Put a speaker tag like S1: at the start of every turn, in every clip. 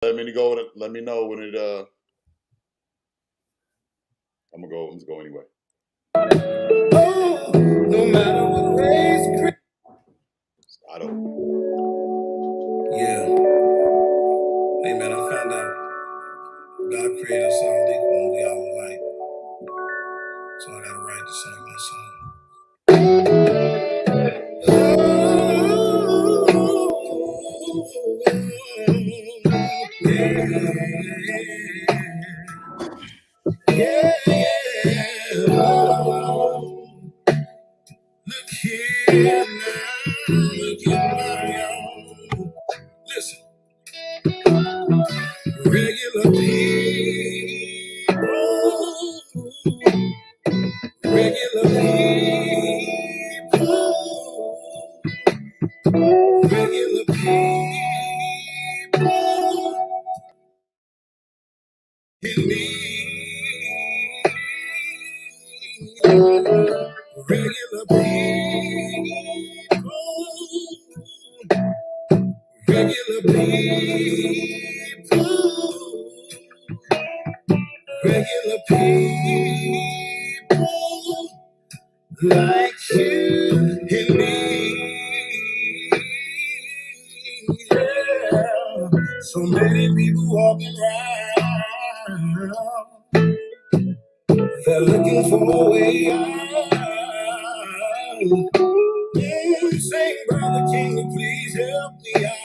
S1: Let me go. Let me know when it. I'm gonna go. Let's go anyway. Oh, no matter what race. I don't.
S2: Yeah. Hey man, I found out God created us all equal and we all alike. So I gotta write to sing my song. Look here now, look at my own. Listen, regular people, regular people, regular people, in me, regular people, regular people, regular people like you and me. Yeah. So many people walking around, they're looking for a way out. Yeah, saying, Brother, can you please help me out?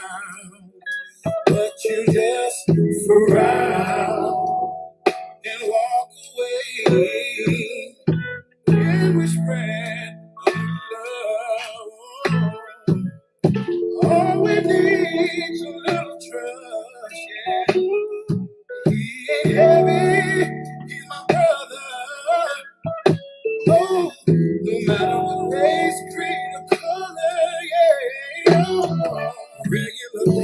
S2: But you just frown and walk away. And we spread love. All we need's a little trust, yeah. He ain't heavy, he's my brother. Oh, no matter what race, creed, or color, yeah. Regular people,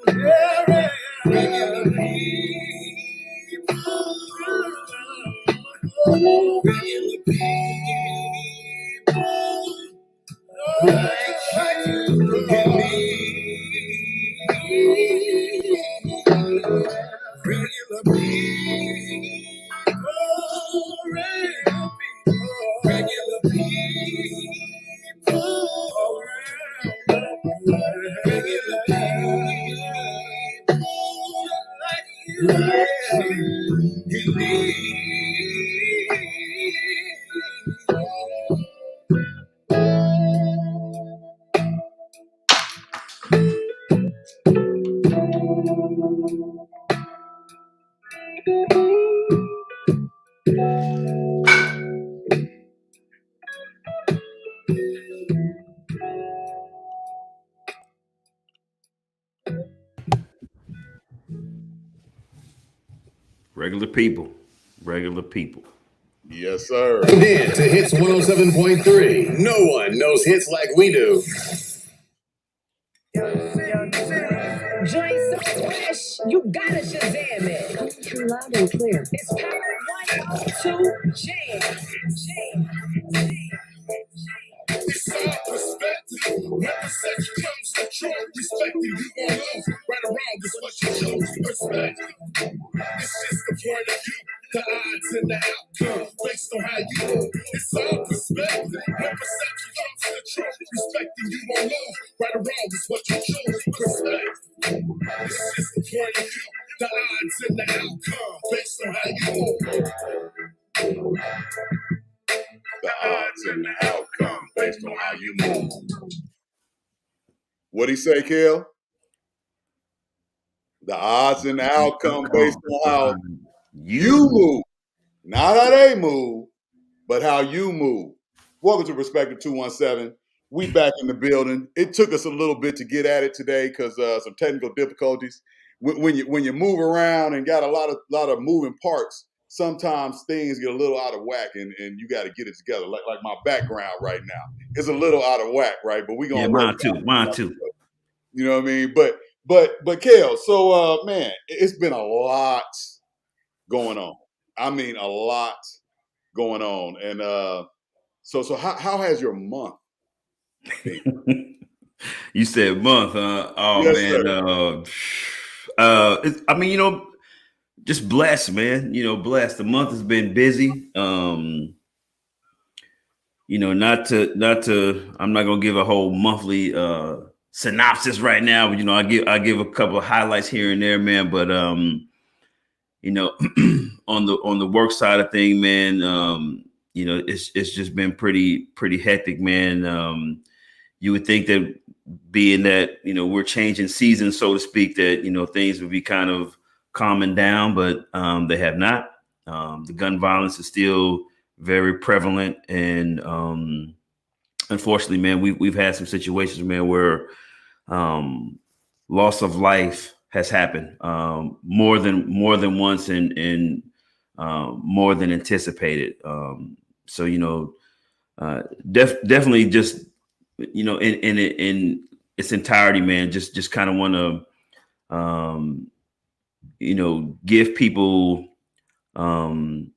S2: yeah, regular people, regular people. Like you and me, regular people, regular people, regular people, like you and me.
S3: Regular people. Regular people.
S1: Yes, sir.
S4: In to Hits 107.3. No one knows hits like we do.
S5: Joint so fresh, you gotta Shazam it. Coming through loud and clear. It's Power 102 Jam.
S2: It's our perspective. Represent comes to Detroit. Respecting you on those. Right around is what you chose. Perspective. It's just the point of view, the odds and the outcome, based on how you move. It's our perspective. Represent comes to Detroit. Respecting you on those. Right around is what you chose. Perspective. It's just the point of view, the odds and the outcome, based on how you move.
S1: The odds and the outcome based on how you move. What'd he say, Kel? The odds and the outcome based on how you move. Not how they move, but how you move. Welcome to Perspective 217. We back in the building. It took us a little bit to get at it today because some technical difficulties. When you move around and got a lot of moving parts, sometimes things get a little out of whack and you got to get it together. Like my background right now is a little out of whack, right? But we're gonna work it out.
S3: Mine too.
S1: You know what I mean? But Kel, so man, it's been a lot going on. I mean, a lot going on, and so how has your month been?
S3: You said month, huh? Oh
S1: Yes,
S3: man.
S1: sir.
S3: I mean, just blessed, man. Blessed. The month has been busy. Not to. I'm not gonna give a whole monthly synopsis right now, but I give a couple of highlights here and there, man. But you know, on the work side of thing, man, it's just been pretty hectic, man. You would think that being that we're changing seasons, so to speak, that things would be kind of calming down, but they have not. The gun violence is still very prevalent, and unfortunately, man, we've had some situations, man, where um, loss of life has happened more than once, and more than anticipated. So definitely just in its entirety, man. Just kind of want to give people um,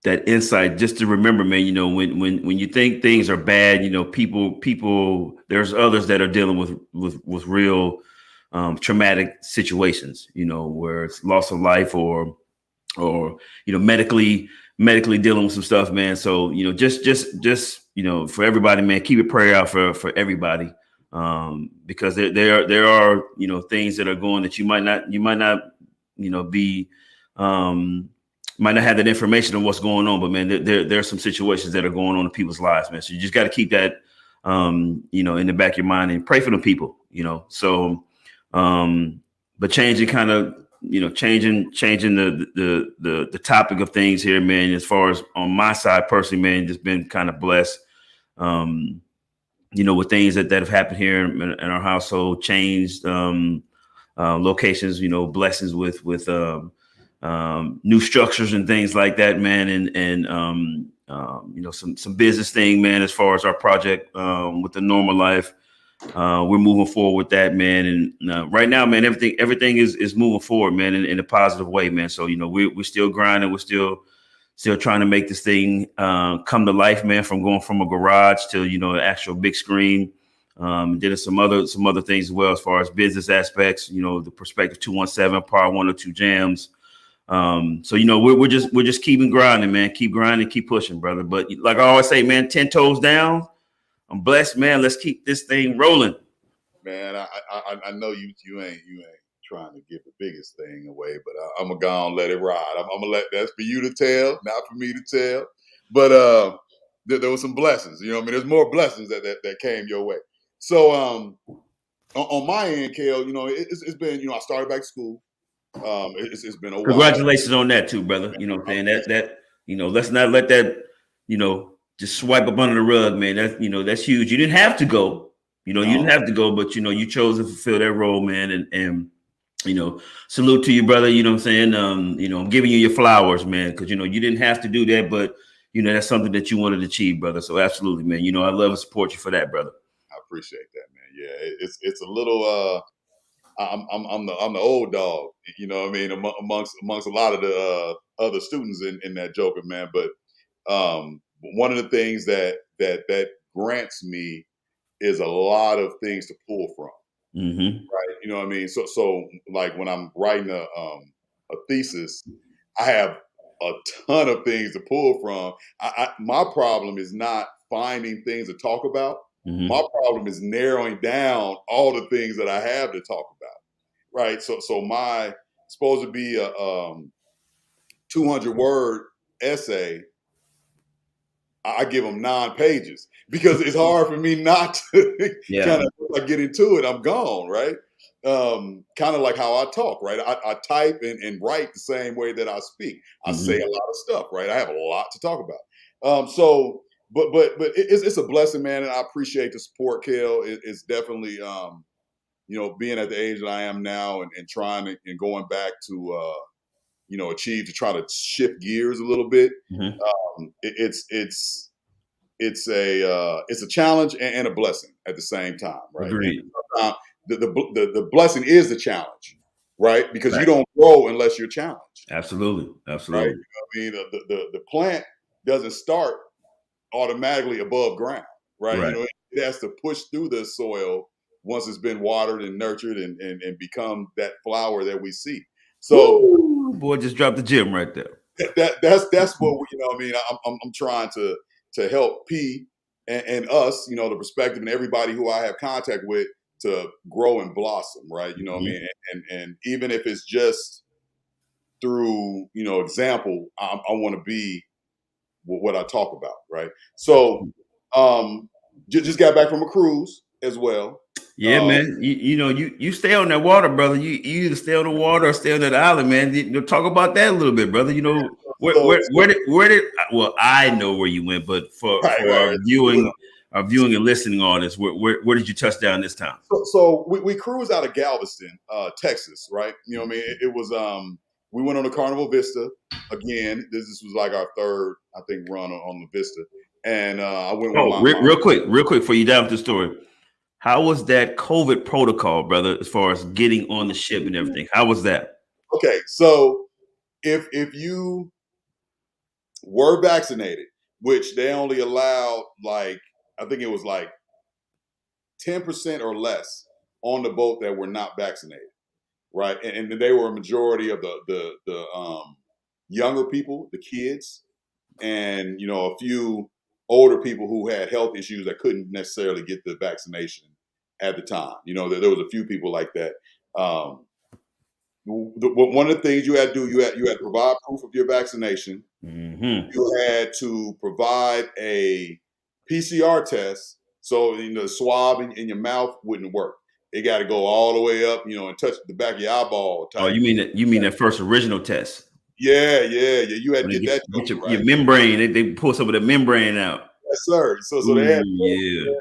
S3: that insight, just to remember, man. When you think things are bad, people there's others that are dealing with real traumatic situations, where it's loss of life, or medically dealing with some stuff, man. So just for everybody, man, keep a prayer out for everybody, because there are things that are going that you might not be might not have that information on what's going on, but man, there's some situations that are going on in people's lives, man. So you just got to keep that in the back of your mind and pray for them people, So but changing kind of changing the topic of things here, man. As far as on my side personally, man, just been kind of blessed, with things that have happened here in our household, changed locations, blessings with new structures and things like that, man, and some business thing, man. As far as our project with the Normal Life, we're moving forward with that, man. And right now, man, everything is moving forward, man, in a positive way, man. So we're still grinding, we're still trying to make this thing come to life, man. From going from a garage to an actual big screen. Did some other things as well as far as business aspects. The Perspective 217, Part 102 Jams. So we're just keeping grinding, man. Keep grinding, keep pushing, brother. But like I always say, man, 10 toes down. I'm blessed, man. Let's keep this thing rolling.
S1: Man, I know you ain't trying to give the biggest thing away, but I'm gonna go and let it ride. I'm gonna let that's for you to tell, not for me to tell. But there were some blessings. I mean, there's more blessings that came your way. So on my end, Kale, it's been I started back to school. It's been a while.
S3: Congratulations on that too, brother. You know what I'm saying? That let's not let that, just swipe up under the rug, man. That's huge. You didn't have to go. You didn't have to go, but you chose to fulfill that role, man. And salute to you, brother. You know what I'm saying? I'm giving you your flowers, man, because you didn't have to do that, but that's something that you wanted to achieve, brother. So absolutely, man. I love and support you for that, brother.
S1: I appreciate that, man. Yeah, it's a little. I'm the old dog, what I mean, amongst a lot of the other students in that joker, man. But one of the things that grants me is a lot of things to pull from,
S3: Mm-hmm.
S1: right? You know what I mean? So like when I'm writing a thesis, I have a ton of things to pull from. My problem is not finding things to talk about.
S3: Mm-hmm.
S1: My problem is narrowing down all the things that I have to talk about. Right. So my supposed to be a 200-word essay. I give them 9 pages because it's hard for me not to
S3: Yeah.
S1: kind of like get into it. I'm gone, right? Kind of like how I talk, right? I type and write the same way that I speak. I say
S3: Mm-hmm.
S1: a lot of stuff, right? I have a lot to talk about. But it's a blessing, man, and I appreciate the support, Kel. It's definitely being at the age that I am now and trying to, and going back to achieve to try to shift gears a little bit.
S3: Mm-hmm.
S1: It's a challenge and a blessing at the same time, right? And
S3: Agreed.
S1: sometimes the blessing is the challenge, right? Because you
S3: Right.
S1: don't grow unless you're challenged,
S3: Absolutely.
S1: right?
S3: Absolutely.
S1: I mean, the plant doesn't start automatically above ground, right?
S3: Right.
S1: It has to push through the soil once it's been watered and nurtured and become that flower that we see. So
S3: Woo, boy, just dropped the gym right there.
S1: that's what I'm trying to help P and us, the perspective and everybody who I have contact with to grow and blossom, right? And even if it's just through example, I want to be what I talk about, right? So just got back from a cruise as well.
S3: Yeah, man. You stay on that water, brother. You either stay on the water or stay on that island, man. Talk about that a little bit, brother. Where did well, I know where you went, but for our viewing and listening audience, where did you touch down this time?
S1: So we cruised out of Galveston, Texas, right? It was we went on the Carnival Vista again. This was like our third, I think, run on the Vista, and I went with my
S3: real quick for you down with the story. How was that COVID protocol, brother, as far as getting on the ship and everything? How was that?
S1: Okay, so if you were vaccinated, which they only allowed I think it was 10% or less on the boat that were not vaccinated, right? And they were a majority of the younger people, the kids, and a few older people who had health issues that couldn't necessarily get the vaccination at the time. There was a few people like that. One of the things you had to do, you had to provide proof of your vaccination.
S3: Mm-hmm.
S1: You had to provide a PCR test, so the swab in your mouth wouldn't work. It got to go all the way up, and touch the back of your eyeball.
S3: Oh, you mean that first original test?
S1: Yeah. You had to get that
S3: get
S1: right.
S3: your membrane. They pull some of the membrane out.
S1: Yes, sir. So they had
S3: yeah.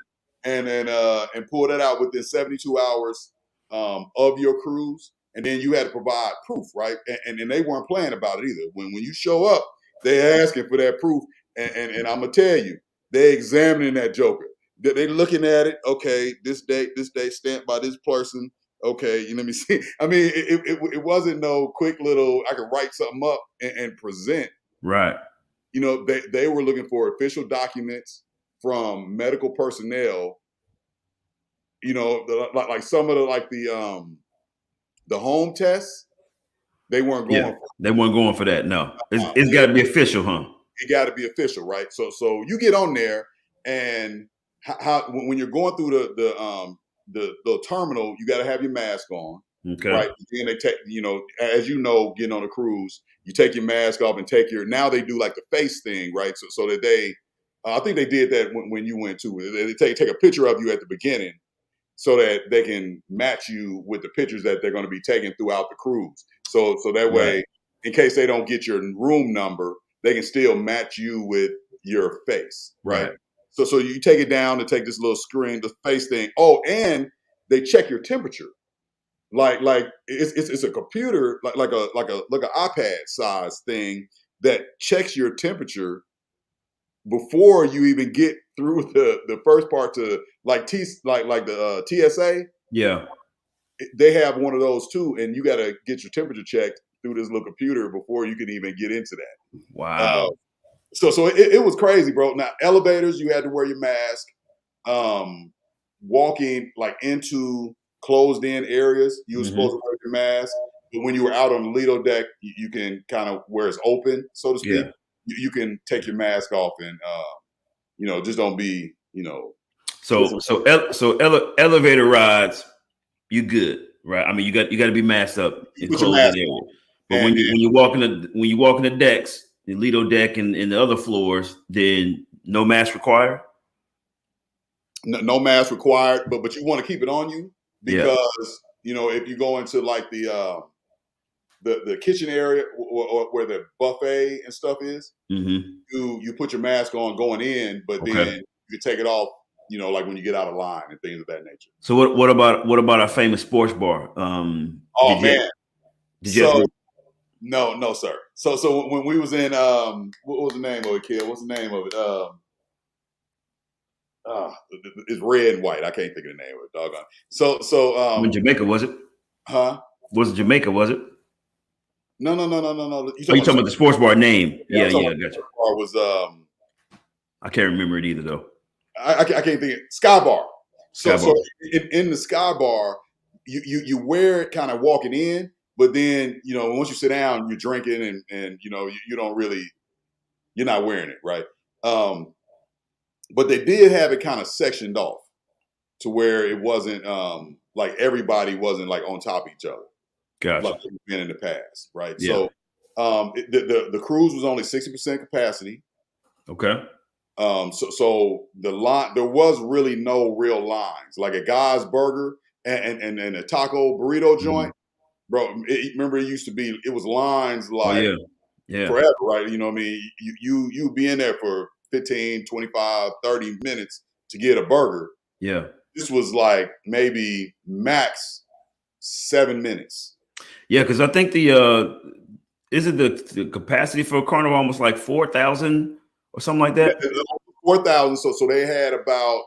S1: and pull that out within 72 hours of your cruise, and then you had to provide proof, right? And they weren't playing about it either. When you show up, they asking for that proof, and I'm gonna tell you, they examining that joker. They looking at it. Okay, this date stamped by this person. Okay, let me see. I mean, it wasn't no quick little. I could write something up and present.
S3: Right.
S1: They were looking for official documents from medical personnel. Like some of the home tests, they weren't going.
S3: Yeah, they weren't going for that. No, it's got to be official, huh?
S1: It got to be official, right? So you get on there, and when you're going through the terminal, you got to have your mask on.
S3: Okay.
S1: Right. Then they take, as getting on a cruise, you take your mask off and now they do like the face thing, right? So that they, I think they did that when you went to it. They take a picture of you at the beginning so that they can match you with the pictures that they're going to be taking throughout the cruise. So that way, in case they don't get your room number, they can still match you with your face, right? So you take it down to take this little screen, the face thing. Oh, and they check your temperature. Like it's a computer like an iPad size thing that checks your temperature before you even get through the first part to the TSA.
S3: Yeah,
S1: they have one of those too, and you got to get your temperature checked through this little computer before you can even get into that.
S3: Wow.
S1: So it was crazy, bro. Now elevators, you had to wear your mask. Walking into closed in areas, you were supposed to wear your mask. But when you were out on the Lido deck, you can kind of where it's open, so to speak.
S3: Yeah.
S1: You can take your mask off and just don't be
S3: Elevator rides, you good, right? I mean, you got to be masked up in closed in areas. But when you walk in the decks, the Lido deck and the other floors, then no mask required.
S1: No mask required, but you want to keep it on you because if you go into like the kitchen area or where the buffet and stuff is, you put your mask on going in, but then you can take it off, like when you get out of line and things of that nature.
S3: So what about our famous sports bar?
S1: No, sir. So when we was in what was the name of it, kid? What's the name of it? It's red and white. I can't think of the name of it. Doggone. So
S3: when Jamaica was it?
S1: Huh?
S3: Was it Jamaica? Was it?
S1: No.
S3: You talking about the sports bar name? Yeah, I got you.
S1: Bar was
S3: I can't remember it either though.
S1: I can't think of Sky Bar. So
S3: Sky Bar.
S1: in the Sky Bar, you wear it kind of walking in, but then once you sit down, you're drinking and you don't really, you're not wearing it, right? But they did have it kind of sectioned off to where it wasn't like everybody wasn't like on top of each other,
S3: Gotcha.
S1: like it's been in the past, right?
S3: Yeah.
S1: So the cruise was only 60% capacity.
S3: Okay.
S1: So the line, there was really no real lines. Like a Guy's Burger and a taco burrito joint, bro. Remember, it used to be, it was lines like forever, right? You know what I mean? You be in there for 15, 25, 30 minutes to get a burger.
S3: Yeah.
S1: This was like maybe max 7 minutes.
S3: Yeah, because I think isn't the capacity for a carnival almost like 4,000 or something like that?
S1: 4,000. So they had about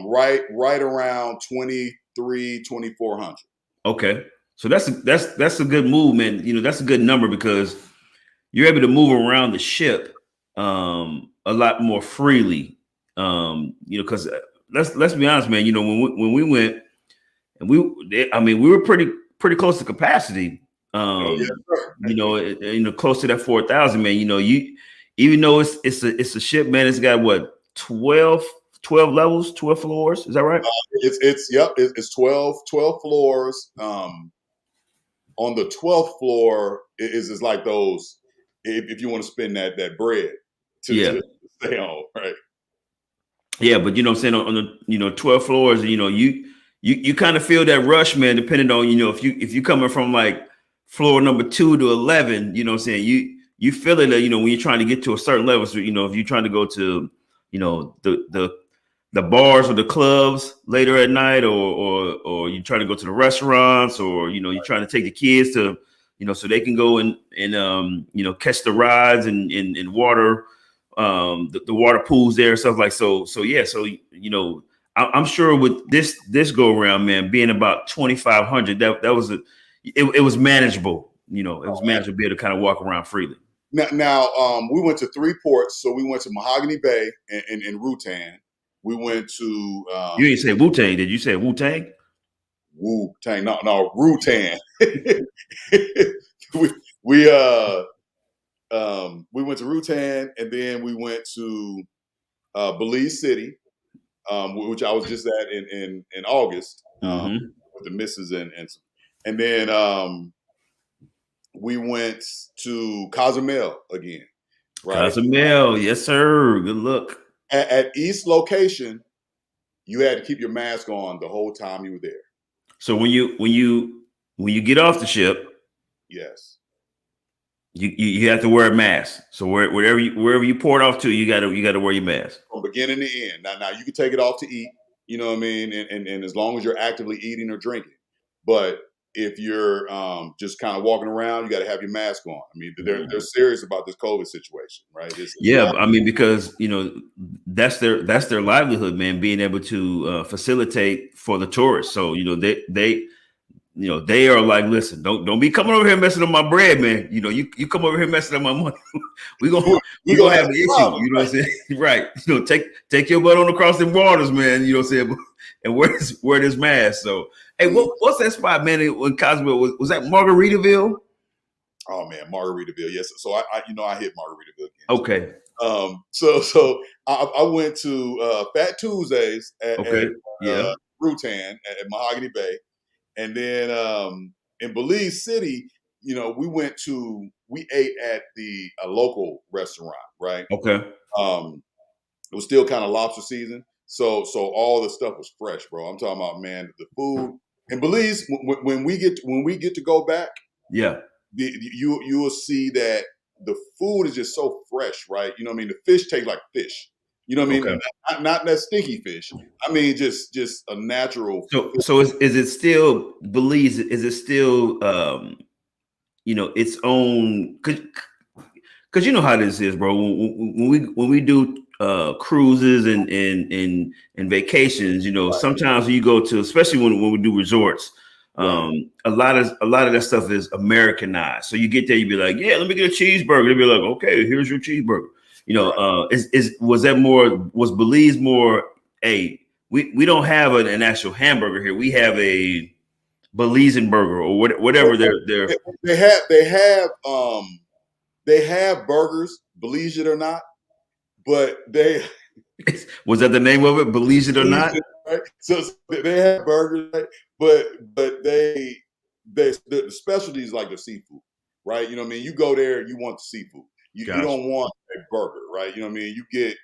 S1: right around 2,400.
S3: Okay, so that's a good move, man. That's a good number because you're able to move around the ship a lot more freely. Because let's be honest, man. When we went and we were pretty close to capacity. Close to that 4,000, man. Even though it's a ship, man, it's got what 12 levels, 12 floors. Is that right?
S1: It's 12 floors. On the 12th floor is like those, if you want to spend that bread to stay on, right?
S3: Yeah, but what I'm saying, on the 12 floors, you kind of feel that rush, man, depending on, if you coming from like floor number 2 to 11, what I'm saying, you feel it, when you're trying to get to a certain level. So, if you're trying to go to, the bars or the clubs later at night, or you're trying to go to the restaurants, or, you're trying to take the kids to, so they can go and catch the rides and water, the water pools there, stuff like so. So yeah, so I'm sure with this go around, man, being about 2,500, that was it was manageable. It was manageable to be able to kind of walk around freely.
S1: Now we went to 3 ports. So we went to Mahogany Bay and Rutan. We went to.
S3: You didn't say Wu-Tang, did you say Wu-Tang?
S1: Wu-Tang, no, Rutan. we went to Rutan, and then we went to Belize City, which I was just at in August with the missus and then we went to Cozumel again. Right?
S3: Cozumel, yes sir. Good luck.
S1: At each location, you had to keep your mask on the whole time you were there.
S3: So when you get off the ship,
S1: yes,
S3: you have to wear a mask. So wherever you port off to, you gotta wear your mask
S1: from beginning to end. Now you can take it off to eat, you know what I mean, and as long as you're actively eating or drinking. But if you're just kind of walking around, you got to have your mask on. I mean, they're serious about this COVID situation, right?
S3: Because that's their livelihood, man. Being able to facilitate for the tourists. So they are like, listen, don't be coming over here messing up my bread, man. You come over here messing up my money. we gonna have an issue.
S1: Problem,
S3: you know what I'm saying? Right. Take your butt on across the waters, man. You know what I'm saying? And wear this mask. So, hey, what's that spot, man? In Cozumel, was that Margaritaville?
S1: Oh man, Margaritaville. Yes. So I hit Margaritaville again.
S3: Okay.
S1: So I went to Fat Tuesdays at Rutan at Mahogany Bay, and then in Belize City, we ate at a local restaurant, right?
S3: Okay.
S1: It was still kind of lobster season. So all the stuff was fresh, bro. I'm talking about, man, the food in Belize. When we get to go back, you will see that the food is just so fresh, right? You know what I mean? The fish tastes like fish. You know what I mean? Okay. Not that stinky fish. I mean, just a natural.
S3: So is it still Belize? Is it still its own? Because you know how this is, bro. When we do cruises and vacations, sometimes when you go to, especially when we do resorts, a lot of that stuff is Americanized. So you get there, you be like, yeah, let me get a cheeseburger. They'll be like, okay, here's your cheeseburger. You know, was Belize more? Hey, we don't have an actual hamburger here. We have a Belizean burger or whatever they're.
S1: They have burgers, believe it or not, but they
S3: Was that the name of it? Belize it or not?
S1: Right? So they have burgers, right? but the specialties like the seafood, right? You know what I mean? You go there, you want the seafood. You don't want a burger, right? You know what I mean? You get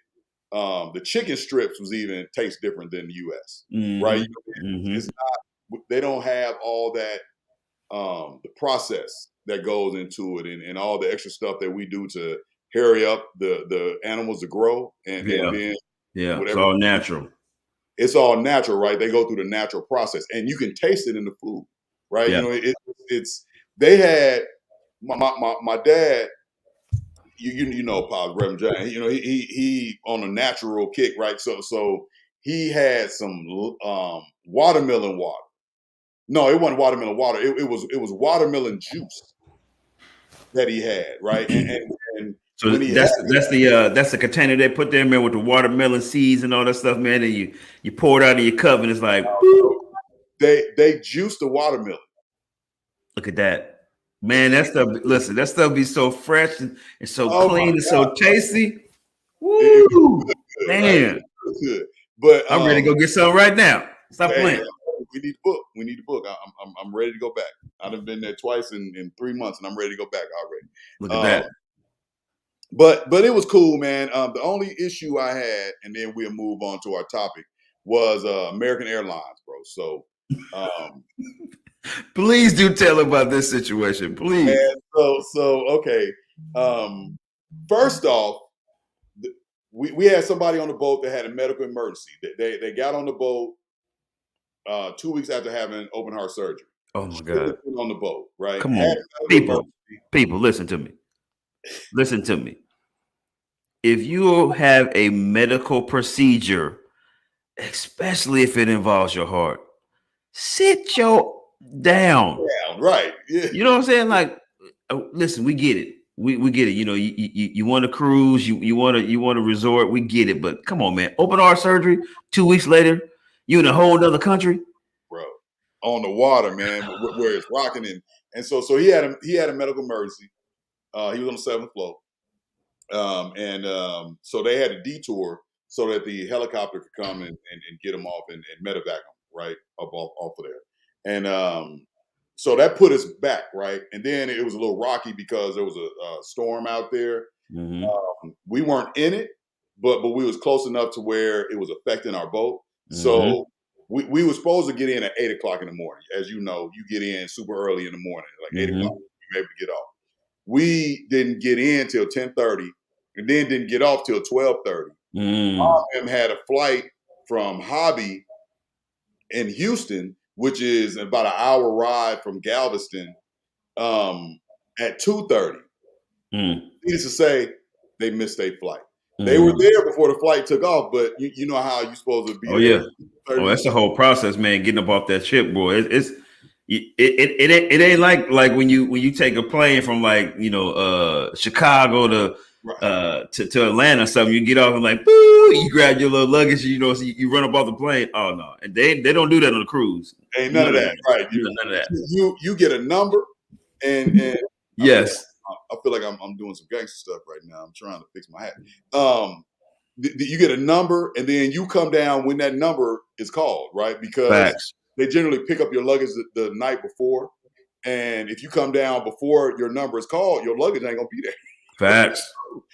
S1: the chicken strips was even taste different than the US, right? You know, it's not, they don't have all that the process that goes into it and all the extra stuff that we do to hurry up the animals to grow and then
S3: it's
S1: whatever.
S3: all natural.
S1: It's all natural, right? They go through the natural process, and you can taste it in the food, right?
S3: Yeah.
S1: You know, it's they had my dad. You know, Pops, Reverend John. You know, he on a natural kick, right? So he had some watermelon water. No, it wasn't watermelon water. It was watermelon juice that he had, right? And
S3: so
S1: when he
S3: that's the container they put there, man, with the watermelon seeds and all that stuff, man. And you pour it out of your cup, and it's like,
S1: they juice the watermelon.
S3: Look at that, man. That stuff. Listen, that stuff be so fresh and so clean and so tasty. Woo, man.
S1: Right? Good. But
S3: I'm ready to go get some right now. Stop playing.
S1: We need a book. We need a book. I'm ready to go back. I've been there twice in 3 months, and I'm ready to go back already.
S3: Look at that.
S1: But it was cool, man. The only issue I had, and then we'll move on to our topic, was American Airlines, bro. So
S3: please do tell about this situation, please.
S1: So okay. First off, we had somebody on the boat that had a medical emergency. They got on the boat 2 weeks after having open heart surgery.
S3: Oh my God!
S1: On the boat, right?
S3: Come on, people, listen to me. Listen to me. If you have a medical procedure, especially if it involves your heart, sit your down.
S1: Right. Yeah.
S3: You know what I'm saying? Like, listen, we get it. We get it. You know, you want to cruise, you want to resort. We get it, but come on, man. Open heart surgery. 2 weeks later, you in a whole other country,
S1: bro, on the water, man, where it's rocking and so he had a medical emergency. He was on the 7th floor, so they had a detour so that the helicopter could come and get him off and medevac him right off of there, and so that put us back, right? And then it was a little rocky because there was a storm out there. We weren't in it, but we was close enough to where it was affecting our boat. So we were supposed to get in at 8 o'clock in the morning. As you know, you get in super early in the morning, like 8 o'clock, you're able to get off. We didn't get in till 10:30, and then didn't get off till 12:30. Mom had a flight from Hobby in Houston, which is about an hour ride from Galveston, at 2:30. Needless to say, they missed their flight. They were there before the flight took off, but you know how you're supposed to be.
S3: Oh yeah. Oh, that's the whole process, man. Getting up off that ship, boy. It ain't like when you take a plane from Chicago to Atlanta or something. You get off and like, boo, you grab your little luggage, so you run up off the plane. Oh no, and they don't do that on the cruise.
S1: Ain't none of that, right?
S3: None of that.
S1: You get a number, and
S3: yes.
S1: I feel like I'm doing some gangster stuff right now. I'm trying to fix my hat. You get a number, and then you come down when that number is called, right? Because they generally pick up your luggage the night before, and if you come down before your number is called, your luggage ain't gonna be there.
S3: Facts.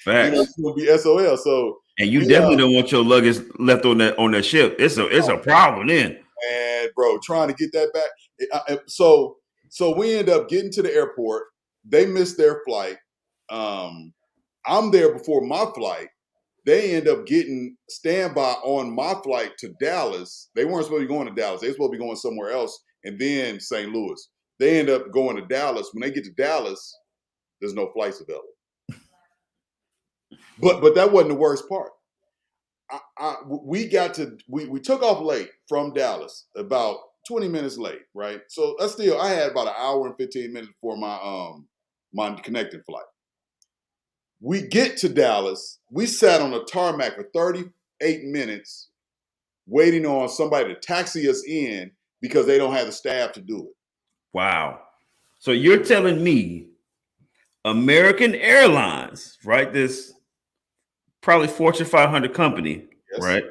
S1: It's gonna be SOL. So,
S3: and you definitely don't want your luggage left on that ship. It's a problem then.
S1: And bro, trying to get that back. So we end up getting to the airport. They missed their flight. I'm there before my flight. They end up getting standby on my flight to Dallas. They weren't supposed to be going to Dallas. They were supposed to be going somewhere else, and then St. Louis. They end up going to Dallas. When they get to Dallas, there's no flights available. But that wasn't the worst part. We took off late from Dallas, about 20 minutes late, right? So I had about an hour and 15 minutes before my connecting flight. We get to Dallas. We sat on the tarmac for 38 minutes waiting on somebody to taxi us in because they don't have the staff to do it.
S3: Wow. So you're telling me American Airlines, right? This probably Fortune 500 company,
S1: Yes.
S3: right?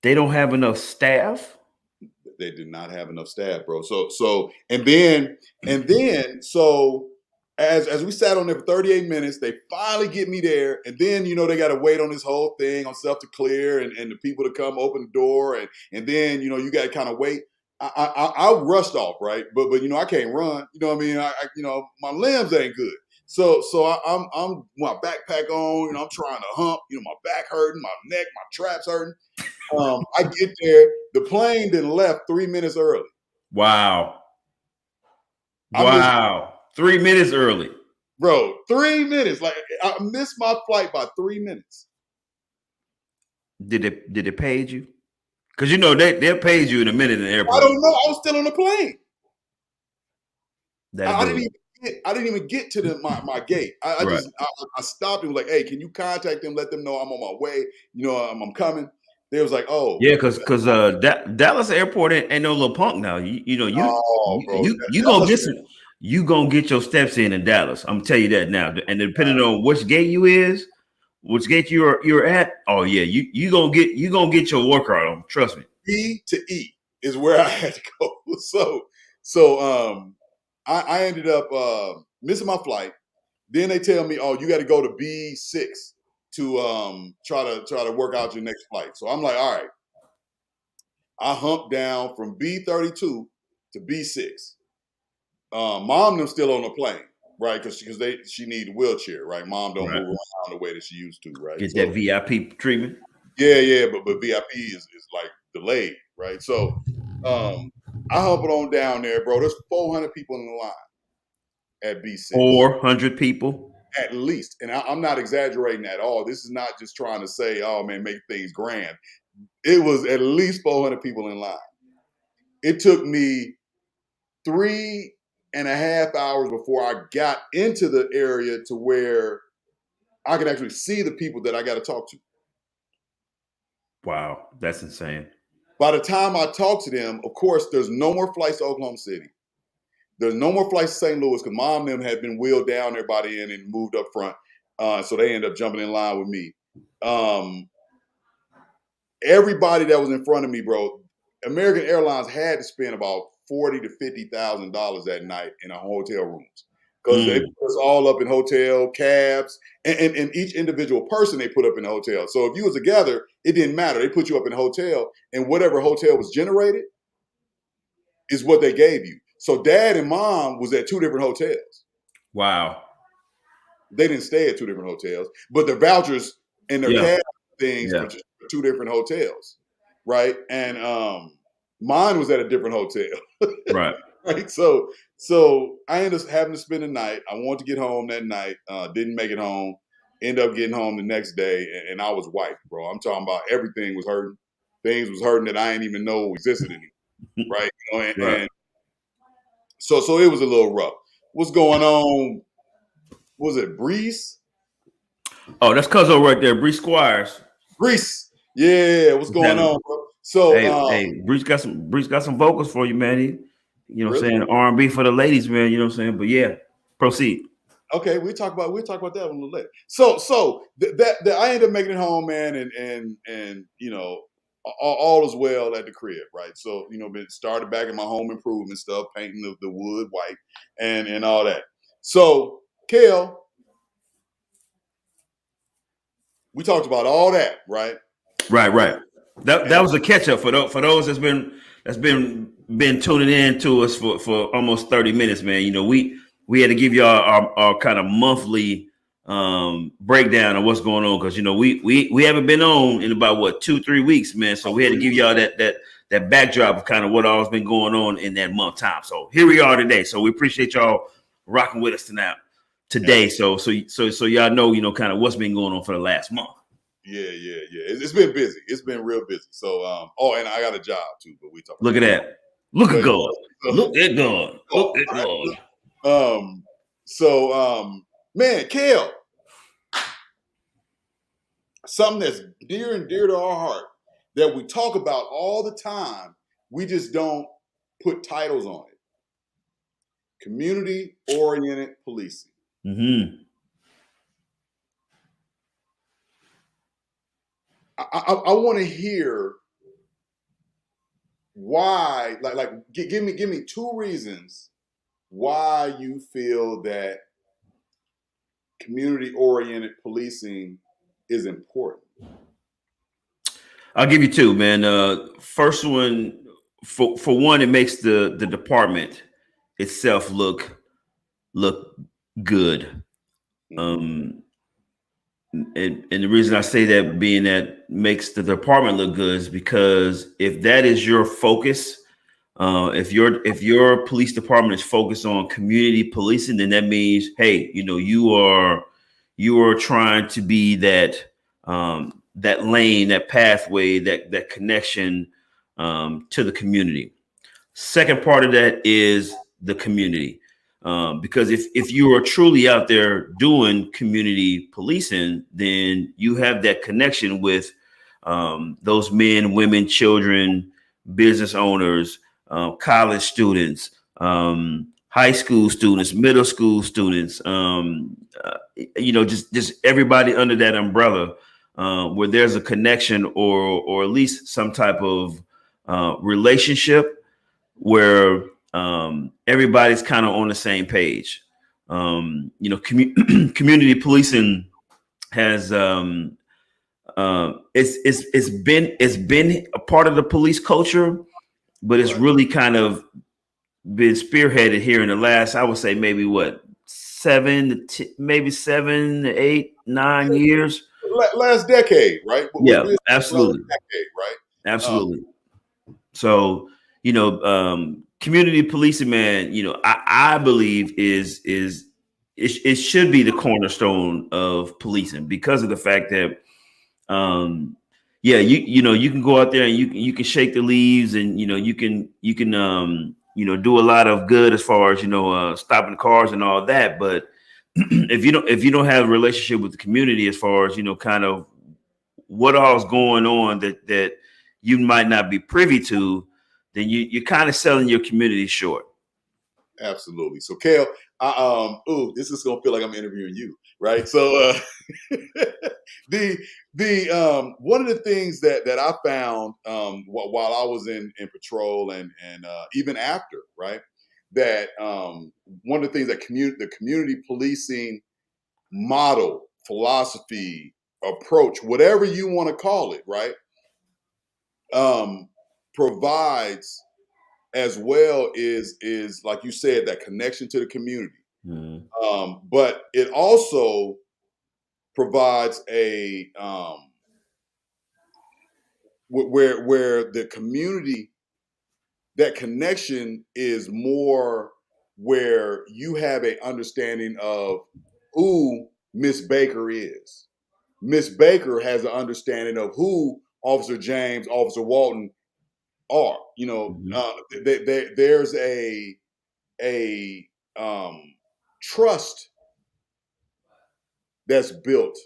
S3: They don't have enough staff.
S1: They did not have enough staff, bro. So and then as we sat on there for 38 minutes, they finally get me there, and then they got to wait on this whole thing on stuff to clear and the people to come open the door, and then you got to kind of wait. I rushed off, right? But I can't run. You know what I mean? I my limbs ain't good. So I'm my backpack on, I'm trying to hump. My back hurting, my neck, my traps hurting. I get there. The plane then left 3 minutes early.
S3: Wow.
S1: I missed,
S3: 3 minutes early.
S1: bro, 3 minutes. Like I missed my flight by 3 minutes.
S3: Did they pay you? Because they'll pay you in a minute in the airport.
S1: I don't know. I was still on the plane. I didn't even get to my gate. I stopped and was like, hey, can you contact them? Let them know I'm on my way. I'm coming. They was like, oh.
S3: Yeah, because Dallas Airport ain't no little punk now. You gonna get your steps in Dallas. I'm tell you that now. And depending on which gate which gate you're at, oh yeah, you gonna get your workout on. Trust me.
S1: B to E is where I had to go. So I ended up missing my flight. Then they tell me, oh, you got to go to B6 to try to work out your next flight. So I'm like, all right. I humped down from B32 to B6. Mom and them still on the plane, right? Because she need a wheelchair, right? Mom don't move around the way that she used to, right?
S3: Get that VIP treatment.
S1: Yeah, but VIP is like delayed, right? So I hump it on down there, bro. There's 400 people in the line at B6.
S3: 400 people?
S1: At least. And I'm not exaggerating at all. This is not just trying to say, oh, man, make things grand. It was at least 400 people in line. It took me 3.5 hours before I got into the area to where I could actually see the people that I got to talk to.
S3: Wow, that's insane.
S1: By the time I talked to them, of course, there's no more flights to Oklahoma City. There's no more flights to St. Louis because Mom and them had been wheeled down there by the end and moved up front. So they ended up jumping in line with me. Everybody that was in front of me, bro, American Airlines had to spend about $40,000 to $50,000 that night in our hotel rooms because they put us all up in hotel cabs, and each individual person they put up in the hotel. So if you was together, it didn't matter. They put you up in a hotel, and whatever hotel was generated is what they gave you. So Dad and Mom was at 2 different hotels.
S3: Wow.
S1: They didn't stay at 2 different hotels, but their vouchers and their cab things were just 2 different hotels, right? And mine was at a different hotel.
S3: Right.
S1: Right. So I ended up having to spend the night. I wanted to get home that night. Didn't make it home. Ended up getting home the next day, and I was wiped, bro. I'm talking about everything was hurting. Things was hurting that I didn't even know existed anymore. Right. And so it was a little rough. What's going on? Was it Breeze?
S3: Oh, that's Cuzzo right there, Bree Squires.
S1: Breeze. Yeah, what's going on, bro? So
S3: hey, Breeze got some vocals for you, man. What I'm saying, R&B for the ladies, man. You know what I'm saying? But yeah, proceed.
S1: Okay, we'll talk about that one a little later. So that I ended up making it home, man, and all is well at the crib, right? So been started back in my home improvement stuff, painting the wood white and all that. So Kel, we talked about all that, right?
S3: Right. That was a catch up for those that's been tuning in to us for almost 30 minutes, man. We had to give y'all our kind of monthly breakdown of what's going on because we haven't been on in about 2-3 weeks, man. So we had to give y'all that backdrop of kind of what all's been going on in that month time. So here we are today. So we appreciate y'all rocking with us today. Yeah. So y'all know kind of what's been going on for the last month.
S1: Yeah. It's been busy. It's been real busy. So, and I got a job too, but we talk.
S3: Look at that. Look at God. Look at God. Look at God.
S1: Man, Kale, something that's dear and dear to our heart that we talk about all the time, we just don't put titles on it. Community-oriented policing.
S3: Mm-hmm.
S1: I want to hear why, give me two reasons why you feel that community-oriented policing is important.
S3: I'll give you two, man. First one, for one, it makes the department itself look good. Um, and the reason I say that, being that makes the department look good, is because if that is your focus, if your police department is focused on community policing, then that means, hey, you are trying to be that that lane, that pathway, that connection to the community. Second part of that is the community. Because if you are truly out there doing community policing, then you have that connection with those men, women, children, business owners, college students, high school students, middle school students, just everybody under that umbrella, where there's a connection, or at least some type of relationship where everybody's kind of on the same page. Community policing has it's been a part of the police culture, but it's really kind of been spearheaded here in the last, I would say, maybe what, 7 to 8, 9 years.
S1: Last decade, right?
S3: Yeah,
S1: Last
S3: absolutely,
S1: decade, right?
S3: absolutely. So, community policing, man, I believe it should be the cornerstone of policing, because of the fact that, you can go out there and you can shake the leaves, and you can do a lot of good as far as stopping cars and all that. But if you don't have a relationship with the community, as far as kind of what all's going on that you might not be privy to, then you're kind of selling your community short.
S1: Absolutely. So, Kale, this is gonna feel like I'm interviewing you, right? So, the one of the things that I found while I was in patrol, and even after, right, that one of the things that the community policing model, philosophy, approach, whatever you want to call it, right, provides as well, is like you said, that connection to the community. But it also provides a where the community, that connection is more where you have a understanding of who Miss Baker is. Miss Baker has an understanding of who Officer James, Officer Walton are. There's a trust that's built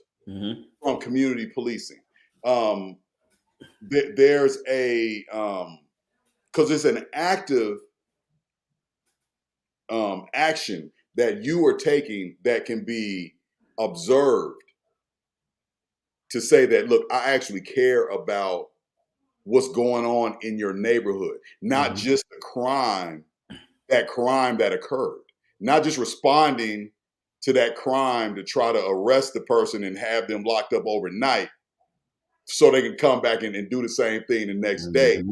S1: from community policing. There's a because it's an active action that you are taking that can be observed, to say that, look, I actually care about what's going on in your neighborhood, not just the crime that occurred, not just responding to that crime to try to arrest the person and have them locked up overnight so they can come back and do the same thing the next day.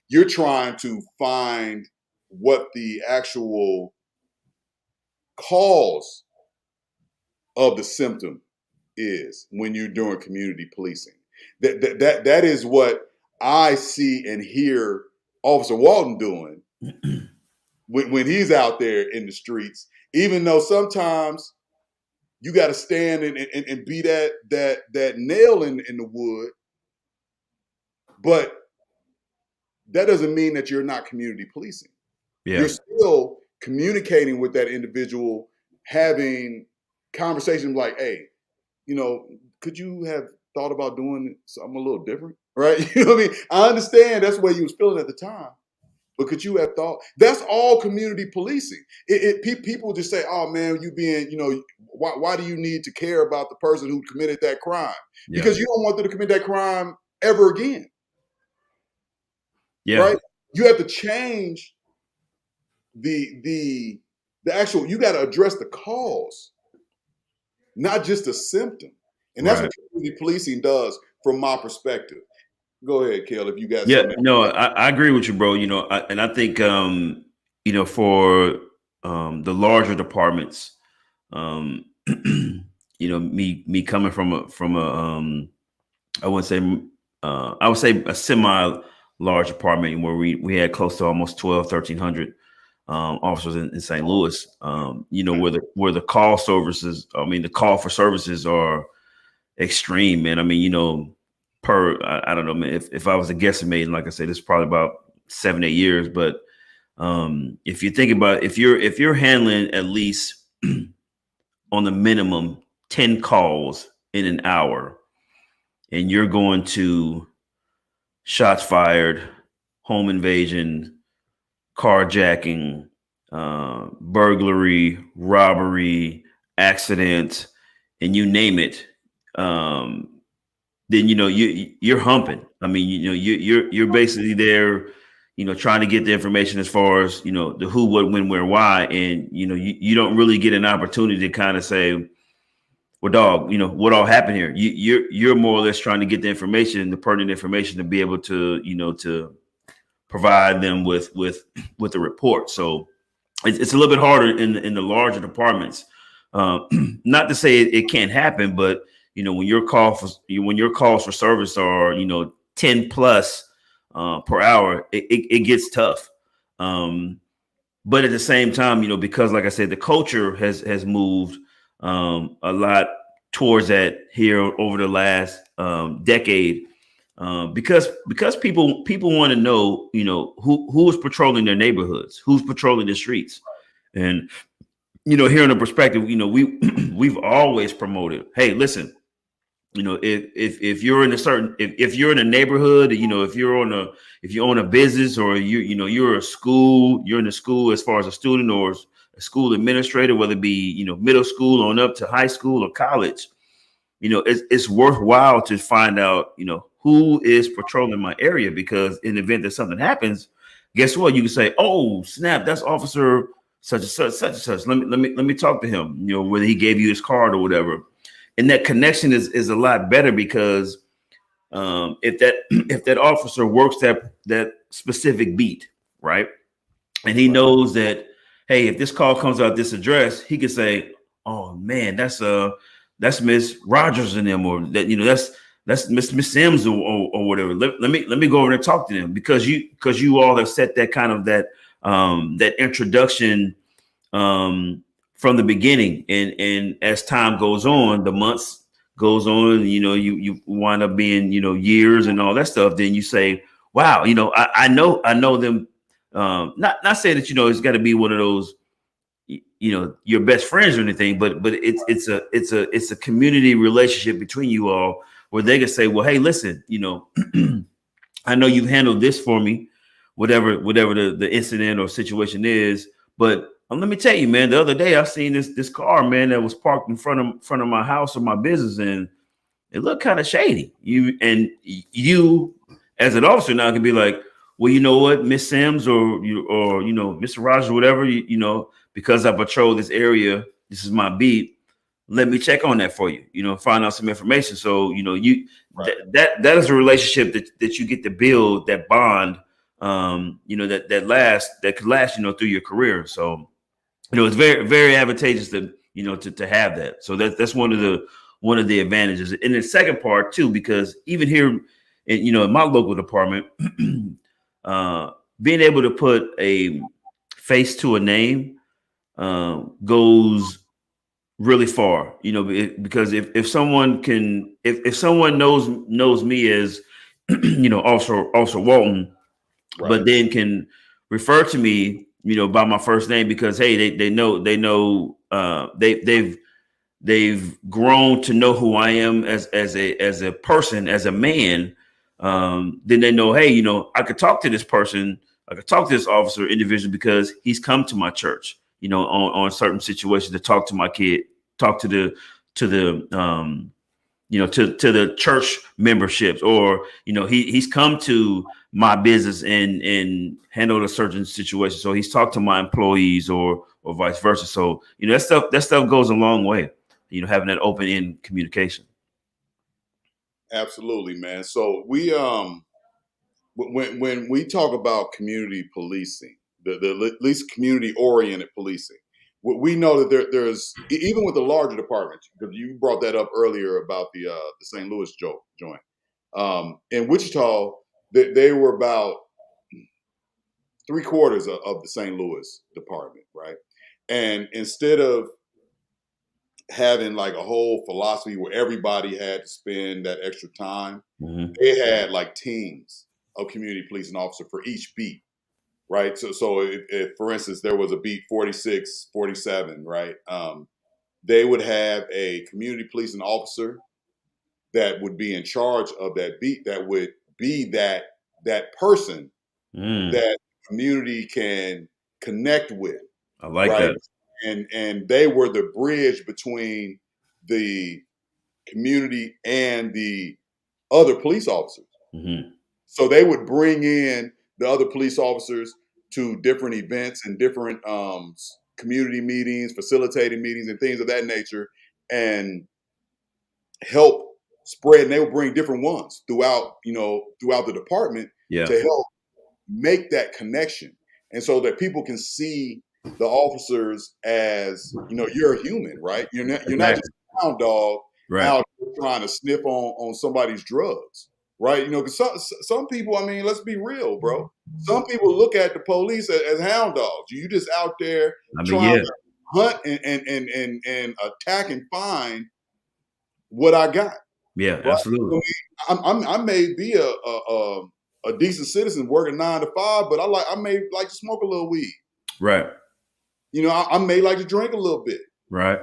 S1: You're trying to find what the actual cause of the symptom is when you're doing community policing. That is what I see and hear Officer Walton doing when he's out there in the streets, even though sometimes you got to stand and be that nail in the wood, but that doesn't mean that you're not community policing.
S3: Yeah.
S1: You're still communicating with that individual, having conversation like, hey, could you have thought about doing something a little different? Right? You know what I mean? I understand that's the way you was feeling at the time. But could you have thought? That's all community policing. People just say, "Oh man, you being, why do you need to care about the person who committed that crime? Because you don't want them to commit that crime ever again."
S3: Yeah.
S1: Right? You have to change the actual. You got to address the cause, not just a symptom. And that's what community policing does, from my perspective. Go ahead, Kel, if you got something.
S3: No, I agree with you, bro. And I think for the larger departments, me coming from a I would say a semi large department where we had close to almost 1,300 officers in St. Louis. Where the call services, the call for services are extreme, man. I don't know, man, if I was a guesstimate, like I said, it's probably about 7-8 years. But if you think about if you're handling at least on the minimum 10 calls in an hour, and you're going to shots fired, home invasion, carjacking, burglary, robbery, accident, and you name it, then you're humping. You're basically there, trying to get the information as far as the who, what, when, where, why, and you don't really get an opportunity to kind of say, well, dog, what all happened here. You're more or less trying to get the information, the pertinent information, to be able to to provide them with the report. So it's a little bit harder in the larger departments. Not to say it can't happen, but when your calls for service are 10 plus per hour, it gets tough. But at the same time, because like I said, the culture has moved a lot towards that here over the last decade. Because people want to know, who is patrolling their neighborhoods, who's patrolling the streets. And here in the perspective, we've always promoted, hey, listen, if you're in a certain, if you're in a neighborhood, if you own a business, or you're in a school as far as a student, or a school administrator, whether it be middle school on up to high school or college, it's worthwhile to find out who is patrolling my area, because in the event that something happens, guess what? You can say, oh snap, that's officer such and such, such and such. Let me talk to him, whether he gave you his card or whatever. And that connection is a lot better, because if that officer works that specific beat, right, and he knows that, hey, if this call comes out this address, he can say, oh man, that's Miss Rogers and them, or that's Miss Sims or whatever. Let me go over and talk to them, because you all have set that kind of that introduction from the beginning, and as time goes on, the months goes on, you wind up being years and all that stuff. Then you say, wow, I know them. Not saying that it's got to be one of those your best friends or anything, but it's a community relationship between you all, where they can say, well, hey, listen, I know you've handled this for me, whatever the incident or situation is, but let me tell you, man, the other day I seen this car, man, that was parked in front of my house or my business, and it looked kind of shady. You as an officer now can be like, well, you know what, Miss Sims, or Mr. Rogers, or whatever, because I patrol this area, this is my beat. Let me check on that for you. Find out some information. So right. that is a relationship that you get to build, that bond. That could last through your career. So it's very, very advantageous to have that. So that's one of the advantages. And the second part too, because even here in my local department, being able to put a face to a name goes really far, because if someone knows me as Officer Walton, right, but then can refer to me by my first name, because hey, they know they've they've grown to know who I am as a person, as a man, then they know, hey, I could talk to this person, I could talk to this officer individual because he's come to my church, on certain situations, to talk to my kid, talk to the to the church memberships, or he's come to my business and handled a certain situation, so he's talked to my employees, or vice versa. So that stuff goes a long way, having that open end communication.
S1: Absolutely, man. So we when we talk about community policing, the at least community oriented policing, we know that there's even with the larger departments, because you brought that up earlier about the St. Louis joint. In Wichita, they were about 3/4 of the St. Louis department, right? And instead of having like a whole philosophy where everybody had to spend that extra time,
S3: Mm-hmm.
S1: they had like teams of community policing officer for each beat, right? So if for instance, there was a beat 46, 47, right? They would have a community policing officer that would be in charge of that beat, that would be that person that community can connect with,
S3: I like
S1: right?
S3: that.
S1: And they were the bridge between the community and the other police officers.
S3: Mm-hmm.
S1: So they would bring in the other police officers to different events and different community meetings, facilitating meetings, and things of that nature, and help spread. And they would bring different ones throughout the department
S3: Yeah.
S1: to help make that connection, and so that people can see the officers as you're a human, right? You're not
S3: Exactly.
S1: just a hound dog
S3: Right.
S1: out trying to sniff on somebody's drugs, right? Because some people, I mean, let's be real, bro. Some people look at the police as hound dogs. You just out there
S3: I mean,
S1: trying
S3: yeah.
S1: to hunt and attack and find what I got.
S3: Yeah,
S1: Right?
S3: absolutely.
S1: I may be a decent citizen working 9 to 5, but I may like to smoke a little weed.
S3: Right.
S1: I may like to drink a little bit.
S3: Right.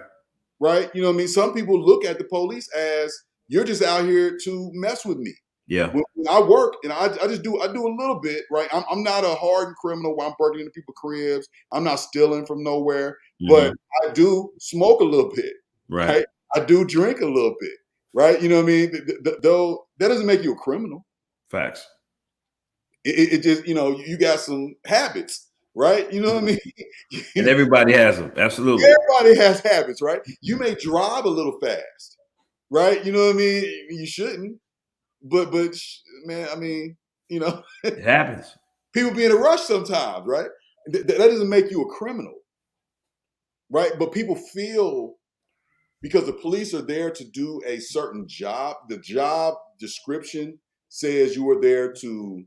S1: Right? You know what I mean? Some people look at the police as you're just out here to mess with me.
S3: Yeah.
S1: When I work and I do a little bit, right? I'm not a hardened criminal where I'm breaking into people's cribs. I'm not stealing from nowhere, but I do smoke a little bit,
S3: Right.
S1: right? I do drink a little bit, right? You know what I mean? Though that doesn't make you a criminal.
S3: Facts.
S1: It just, you got some habits, right? You know what I mean?
S3: And everybody has them. Absolutely.
S1: Everybody has habits, right? You may drive a little fast, right? You know what I mean? You shouldn't, but man, I mean,
S3: It happens.
S1: people be in a rush sometimes, right? That doesn't make you a criminal, right? But people feel because the police are there to do a certain job, the job description says you are there to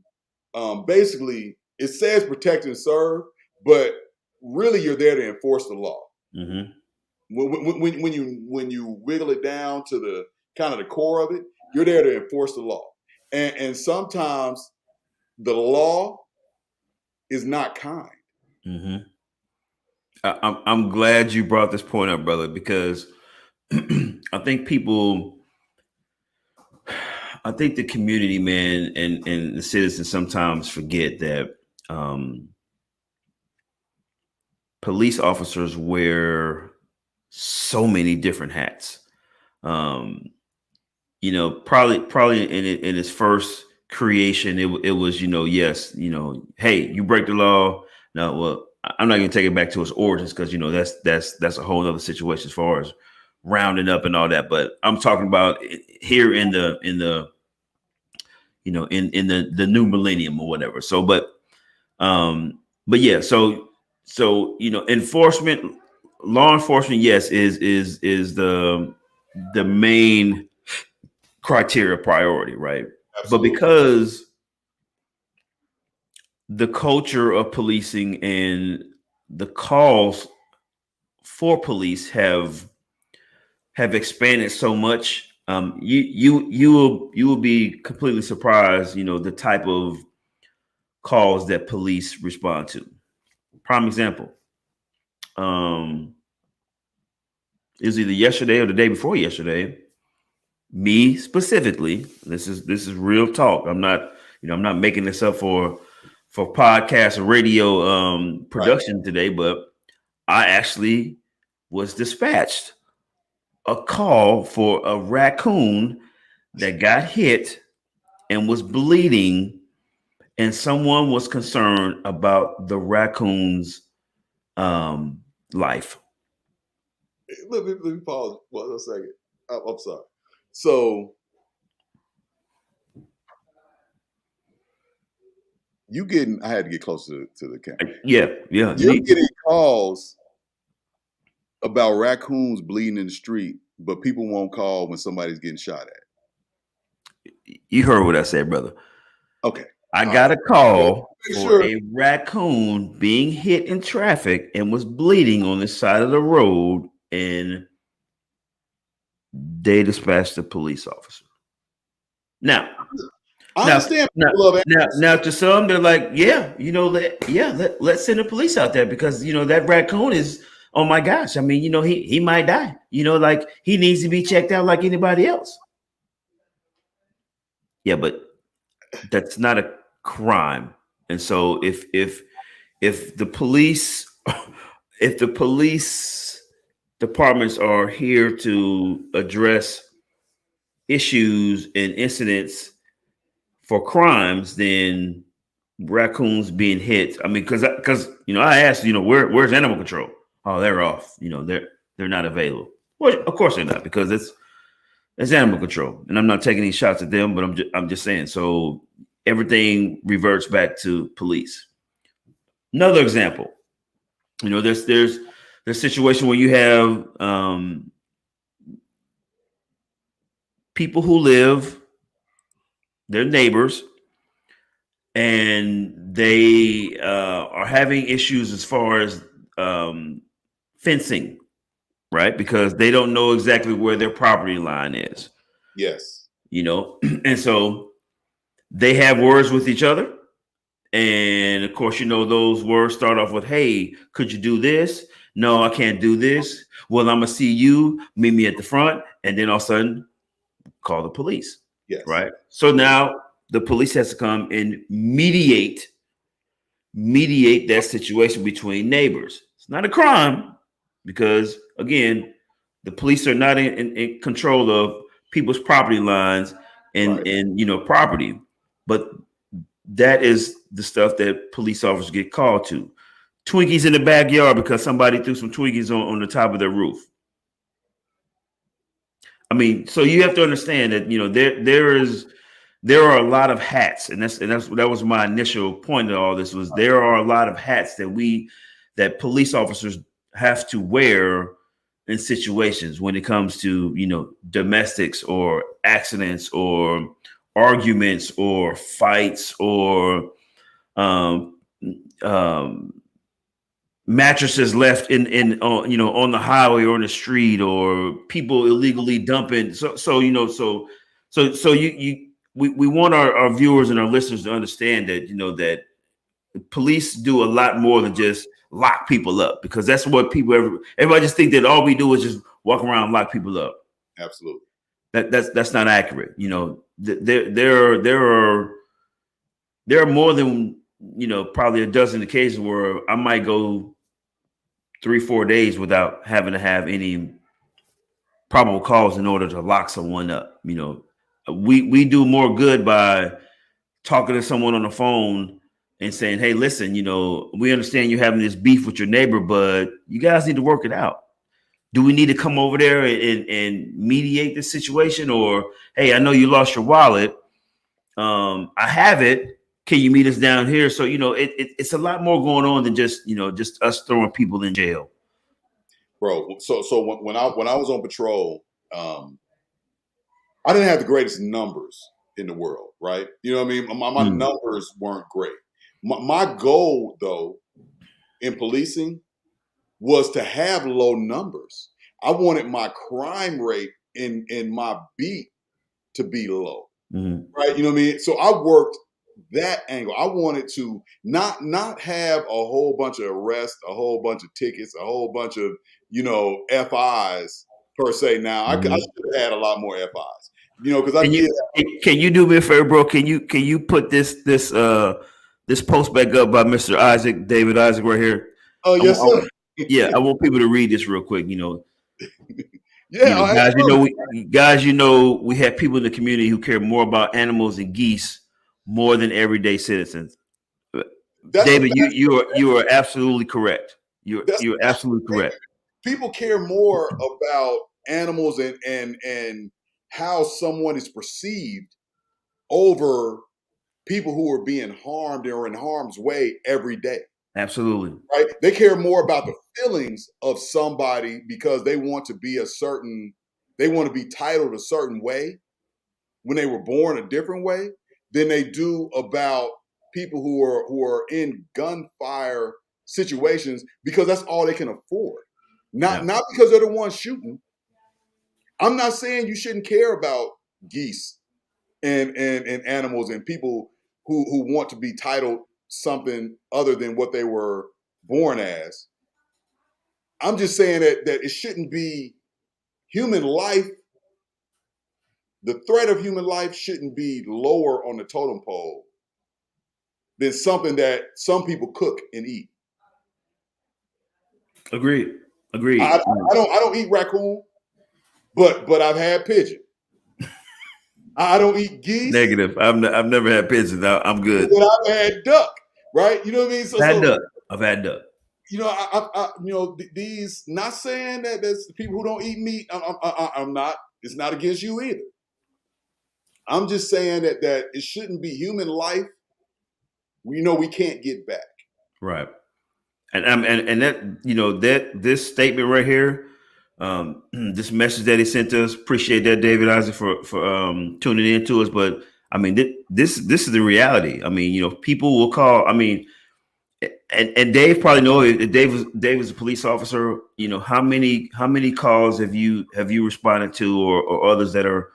S1: basically, it says protect and serve, but really you're there to enforce the law.
S3: Mm-hmm.
S1: When you wiggle it down to the kind of the core of it, you're there to enforce the law, and sometimes the law is not kind.
S3: Mm-hmm. I'm glad you brought this point up, brother, because I think the community, man, and the citizens sometimes forget that police officers wear so many different hats. Probably in its first creation, it was, yes, hey, you break the law. No, well, I'm not going to take it back to its origins because that's a whole other situation as far as rounding up and all that. But I'm talking about here in the in the new millennium or whatever. So, but yeah, so enforcement, law enforcement, yes, is the main criteria priority, right?
S1: Absolutely.
S3: But because the culture of policing and the calls for police have expanded so much, you will be completely surprised, the type of calls that police respond to. Prime example, It was either yesterday or the day before yesterday. Me specifically, this is real talk. I'm not, I'm not making this up for podcast or radio production today, but I actually was dispatched a call for a raccoon that got hit and was bleeding, and someone was concerned about the raccoon's life.
S1: Let me pause 1 second. I'm sorry. So I had to get closer to the camera.
S3: Yeah.
S1: You're getting calls about raccoons bleeding in the street, but people won't call when somebody's getting shot at.
S3: You heard what I said, brother.
S1: Okay.
S3: I got a call for a raccoon being hit in traffic and was bleeding on the side of the road, and they dispatched a police officer. Now,
S1: I understand.
S3: Now, to some, they're like, yeah, let's send the police out there because that raccoon is, oh my gosh, I mean, he might die. Like he needs to be checked out like anybody else. Yeah, but that's not a crime. And so if the police departments are here to address issues and incidents for crimes, then raccoons being hit. I mean, because I asked, where's animal control? Oh, they're off. They're not available. Well, of course they're not, because it's animal control, and I'm not taking any shots at them, but I'm just saying. So everything reverts back to police. Another example, there's a situation where you have people who live, they're neighbors, and they are having issues as far as fencing, right? Because they don't know exactly where their property line is.
S1: Yes.
S3: And so they have words with each other. And of course, those words start off with, hey, could you do this? No, I can't do this. Well, I'm going to see you, meet me at the front. And then all of a sudden, call the police.
S1: Yes.
S3: Right. So now the police has to come and mediate that situation between neighbors. It's not a crime because, again, the police are not in control of people's property lines and property. But that is the stuff that police officers get called to. Twinkies in the backyard because somebody threw some Twinkies on the top of their roof. I mean, so you have to understand that there are a lot of hats, and that was my initial point of all this, was there are a lot of hats that police officers have to wear in situations when it comes to domestics or accidents or arguments or fights or mattresses left on the highway or on the street, or people illegally dumping. We want our viewers and our listeners to understand that that police do a lot more than just lock people up, because that's what everybody just think that all we do is just walk around and lock people up.
S1: Absolutely.
S3: That's not accurate. There are more than probably a dozen occasions where I might go 3-4 days without having to have any probable cause in order to lock someone up. We do more good by talking to someone on the phone and saying, hey, listen, we understand you're having this beef with your neighbor, but you guys need to work it out. Do we need to come over there and mediate this situation? Or, hey, I know you lost your wallet. I have it. Can you meet us down here? So, it's a lot more going on than just us throwing people in jail.
S1: Bro, so when I was on patrol, I didn't have the greatest numbers in the world, right? You know what I mean? My numbers weren't great. My goal, though, in policing was to have low numbers. I wanted my crime rate in my beat to be low, right? You know what I mean? So I worked that angle. I wanted to not have a whole bunch of arrests, a whole bunch of tickets, a whole bunch of FIs per se. Now I should have had a lot more FIs, because I did.
S3: Can you do me a favor, bro? Can you put this post back up by Mr. David Isaac right here?
S1: Oh yes, sir.
S3: Yeah, I want people to read this real quick.
S1: Yeah,
S3: guys, we have people in the community who care more about animals and geese more than everyday citizens. David, you are absolutely correct. You're absolutely correct.
S1: People care more about animals and how someone is perceived over people who are being harmed or in harm's way every day.
S3: Absolutely.
S1: Right? They care more about the feelings of somebody because they want to be titled a certain way when they were born a different way than they do about people who are in gunfire situations because that's all they can afford. Not because they're the ones shooting. I'm not saying you shouldn't care about geese and animals and people who want to be titled something other than what they were born as. I'm just saying that it shouldn't be human life. The threat of human life shouldn't be lower on the totem pole than something that some people cook and eat.
S3: Agreed.
S1: I don't eat raccoon, but I've had pigeon. I don't eat geese.
S3: Negative. I've never had pigeons. I'm good.
S1: But I've had duck, right? You know what I mean?
S3: I've had duck.
S1: These. Not saying that there's people who don't eat meat. I'm not. It's not against you either. I'm just saying that it shouldn't be human life. We can't get back.
S3: Right. And that this statement right here, this message that he sent us, appreciate that, David Isaac, for tuning in to us. But I mean, this is the reality. I mean, people will call. I mean, and Dave probably know if Dave was a police officer. How many calls have you responded to, or others that are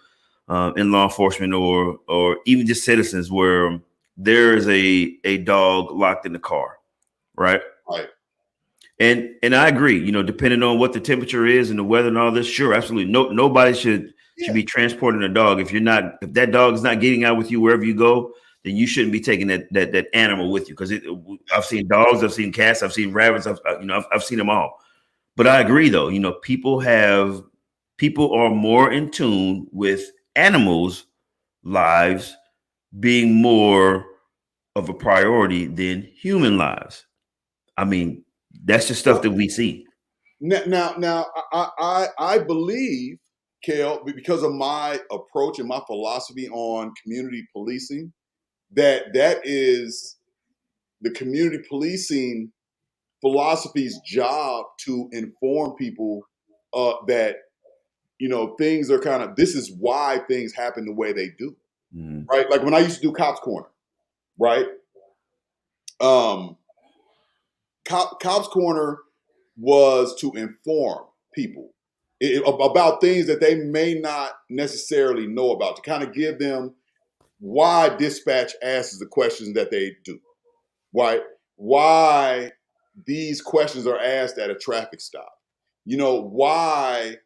S3: in law enforcement, or even just citizens, where there is a dog locked in the car, right?
S1: Right.
S3: And I agree, depending on what the temperature is and the weather and all this, sure, absolutely. Nobody should be transporting a dog. If that dog is not getting out with you wherever you go, then you shouldn't be taking that animal with you. Because I've seen dogs, I've seen cats, I've seen rabbits, I've seen them all. But I agree, though, people are more in tune with animals' lives being more of a priority than human lives. I mean, that's just stuff that we see.
S1: Now, I believe, Kale, because of my approach and my philosophy on community policing, that is the community policing philosophy's job to inform people that things are this is why things happen the way they do, right? Like when I used to do Cops Corner, right? Cops Corner was to inform people about things that they may not necessarily know about, to kind of give them why dispatch asks the questions that they do, right? Why these questions are asked at a traffic stop. Why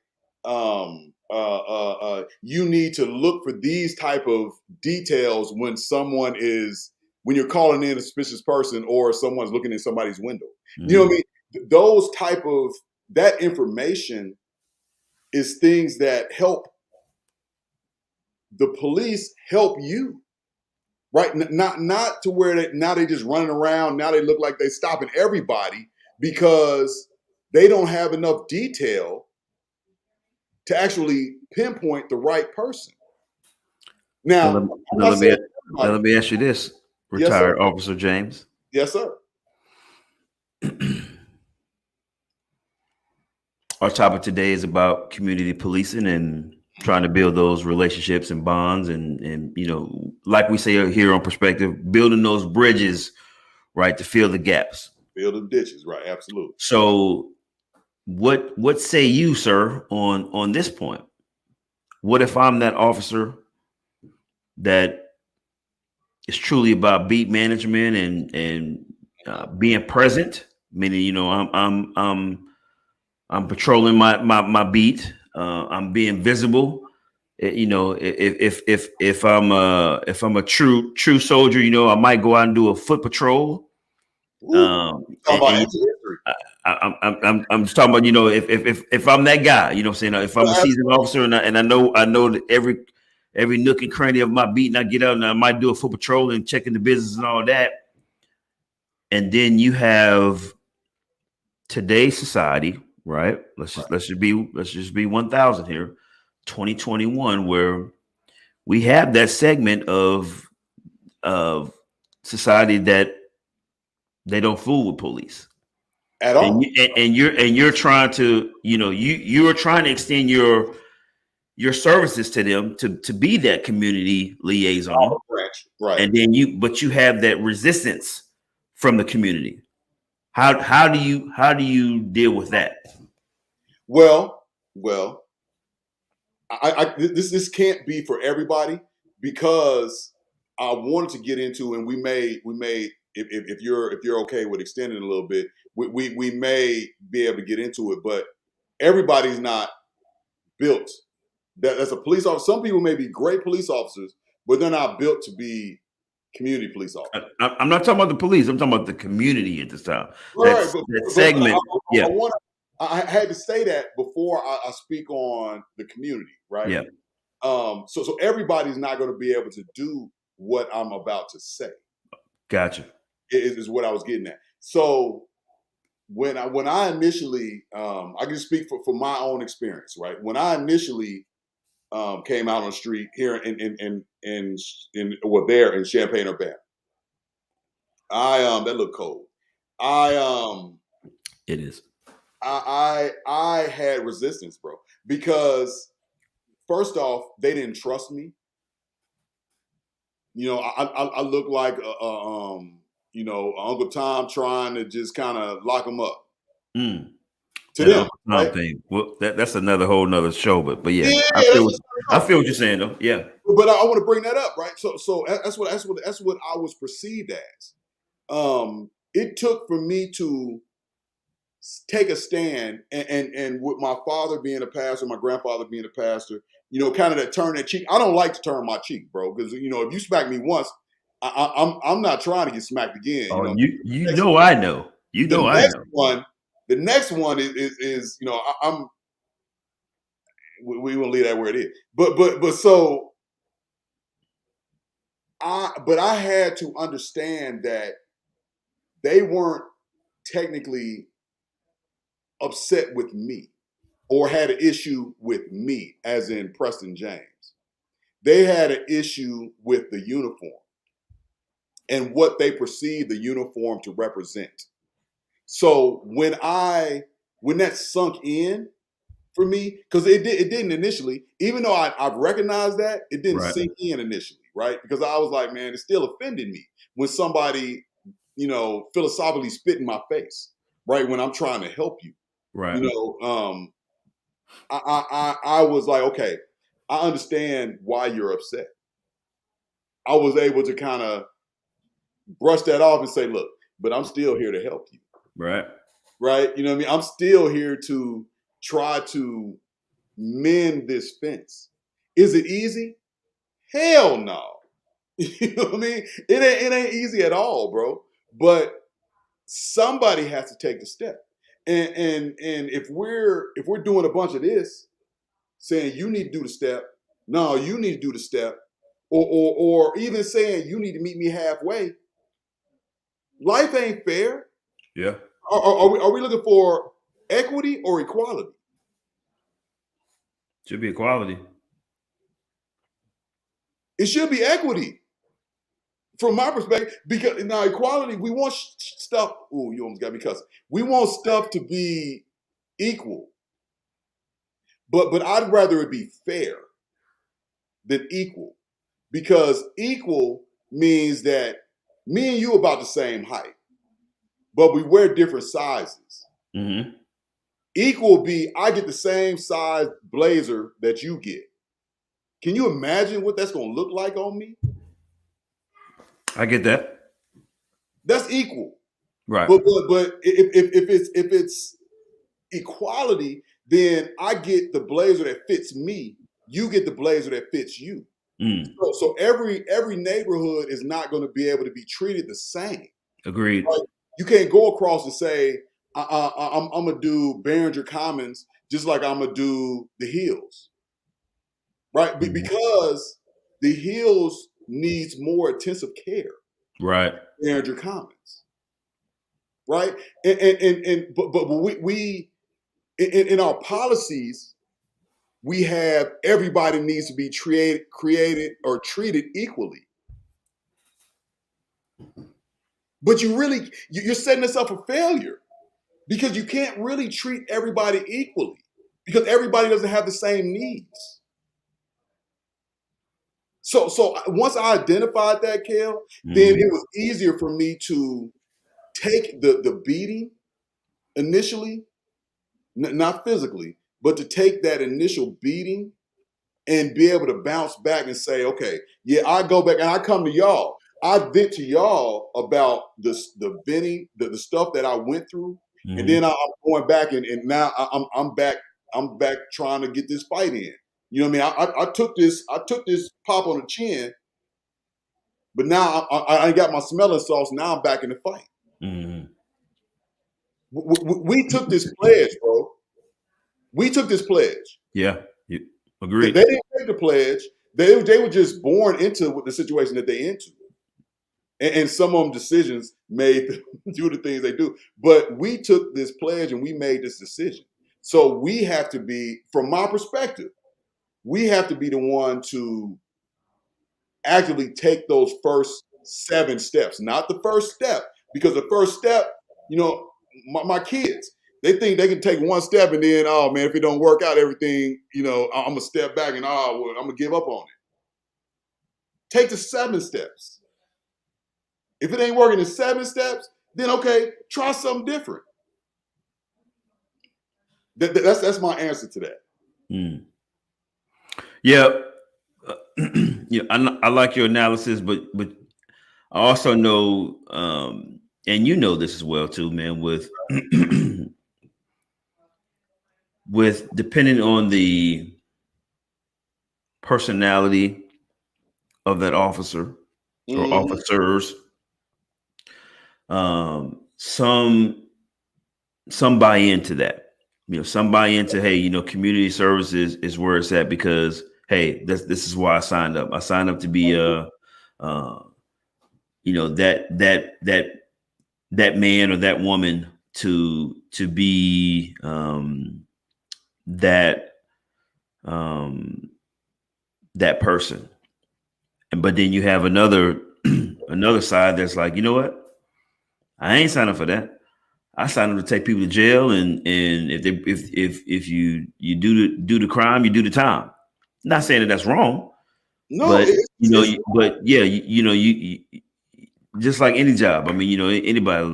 S1: you need to look for these type of details when you're calling in a suspicious person or someone's looking in somebody's window. You know what I mean? Those type of that information is things that help the police help you, right? Not to where now they just running around. Now they look like they stopping everybody because they don't have enough detail to actually pinpoint the right person. Now
S3: let me ask you this, retired Officer James.
S1: Yes, sir.
S3: Our topic today is about community policing and trying to build those relationships and bonds and like we say here on Perspective, building those bridges, right, to fill the gaps.
S1: Fill the ditches, right, absolutely.
S3: So what say you, sir, on this point? What if I'm that officer that is truly about beat management and being present, meaning I'm patrolling my beat, I'm being visible. You know, if I'm a true soldier, you know, I might go out and do a foot patrol.
S1: Talking about
S3: And
S1: history.
S3: I'm just talking about, you know, if I'm that guy, you know what I'm saying? If I'm a seasoned officer and I know that every nook and cranny of my beat, and I get out and I might do a foot patrol and checking the business and all that. And then you have today's society, right? Let's just be 1,000 here, 2021, where we have that segment of society that they don't fool with police
S1: At all.
S3: and you're trying to, you know, you're trying to extend your services to them to be that community liaison,
S1: Right.
S3: and then you have that resistance from the community. How do you deal with that?
S1: Well, this can't be for everybody, because I wanted to get into, and we may if you're okay with extending a little bit, we may be able to get into it, but everybody's not built. That's a police officer. Some people may be great police officers, but they're not built to be community police officers.
S3: I'm not talking about the police. I'm talking about the community at this time.
S1: Right,
S3: That segment.
S1: I had to say that before I speak on the community, right?
S3: Yeah.
S1: So everybody's not going to be able to do what I'm about to say.
S3: Gotcha.
S1: Is what I was getting at. So when I initially, I can speak for my own experience, right? When I initially came out on the street here in Champaign, Urbana, that looked cold.
S3: It is.
S1: I had resistance, bro, because first off, they didn't trust me. You know, I look like you know, Uncle Tom trying to just kind of lock them up. To them, right?
S3: Thing. Well, that's another whole nother show, but yeah, I feel what you're saying though. Yeah,
S1: but I want to bring that up, right? So that's what I was perceived as. It took for me to take a stand, and with my father being a pastor, my grandfather being a pastor, you know, kind of that turn that cheek. I don't like to turn my cheek, bro, because you know, if you smack me once, I'm not trying to get smacked again.
S3: Oh, you know, I know. You know, I know.
S1: The next one is you know, we will leave that where it is. But so I had to understand that they weren't technically upset with me or had an issue with me, as in Preston James. They had an issue with the uniform and what they perceived the uniform to represent. So when that sunk in for me, because it didn't initially, even though I've recognized that, it didn't sink in initially, right? Because I was like, man, it still offended me when somebody, you know, philosophically spit in my face, right? When I'm trying to help you,
S3: right?
S1: You know, I was like, okay, I understand why you're upset. I was able to kind of brush that off and say, look, but I'm still here to help you.
S3: Right.
S1: Right. You know what I mean? I'm still here to try to mend this fence. Is it easy? Hell no. You know what I mean? It ain't easy at all, bro. But somebody has to take the step. And if we're doing a bunch of this, saying you need to do the step, no, you need to do the step, or even saying you need to meet me halfway, life ain't fair.
S3: Yeah.
S1: Are we looking for equity or equality?
S3: Should be equality.
S1: It should be equity, from my perspective. Because now equality, we want stuff. Oh, you almost got me cussing. We want stuff to be equal, but I'd rather it be fair than equal, because equal means that me and you about the same height, but we wear different sizes.
S3: Mm-hmm.
S1: Equal be I get the same size blazer that you get. Can you imagine what that's going to look like on me?
S3: I get that.
S1: That's equal,
S3: right?
S1: But if it's equality, then I get the blazer that fits me. You get the blazer that fits you. So every neighborhood is not going to be able to be treated the same.
S3: Agreed.
S1: Right? You can't go across and say, I'm going to do Behringer Commons just like I'm going to do the Hills. Right? Because the Hills needs more intensive care.
S3: Right.
S1: Behringer Commons. Right? But we in our policies, we have everybody needs to be created or treated equally. But you're setting us up for failure because you can't really treat everybody equally because everybody doesn't have the same needs. So once I identified that, Kel, then it was easier for me to take the beating initially, not physically, but to take that initial beating and be able to bounce back and say, okay, yeah, I go back and I come to y'all. I vent to y'all about the venting, the stuff that I went through, and then I'm going back and now I'm back trying to get this fight in. You know what I mean? I took this pop on the chin, but now I got my smelling sauce. Now I'm back in the fight. We took this pledge, bro. We took this pledge.
S3: Yeah, agreed.
S1: They didn't take the pledge. They were just born into the situation that they into. And some of them decisions made them do the things they do. But we took this pledge and we made this decision. So we have to be, from my perspective, we have to be the one to actively take those first 7 steps, not the first step. Because the first step, my kids, they think they can take 1 step and then, oh man, if it don't work out, everything, I'm gonna step back and I'm gonna give up on it. Take the 7 steps. If it ain't working in 7 steps, then okay, try something different. That's my answer to that.
S3: Yeah, yeah. I like your analysis, but I also know, and you know this as well too, man. With with depending on the personality of that officer or officers. Some buy into that. Some buy into, hey, community services is where it's at because, hey, this is why I signed up. I signed up to be that man or that woman to be that person. But then you have another side that's like, you know what? I ain't signed up for that. I signed up to take people to jail, and if you do the crime, you do the time. Not saying that that's wrong.
S1: No,
S3: but you just like any job. I mean, anybody,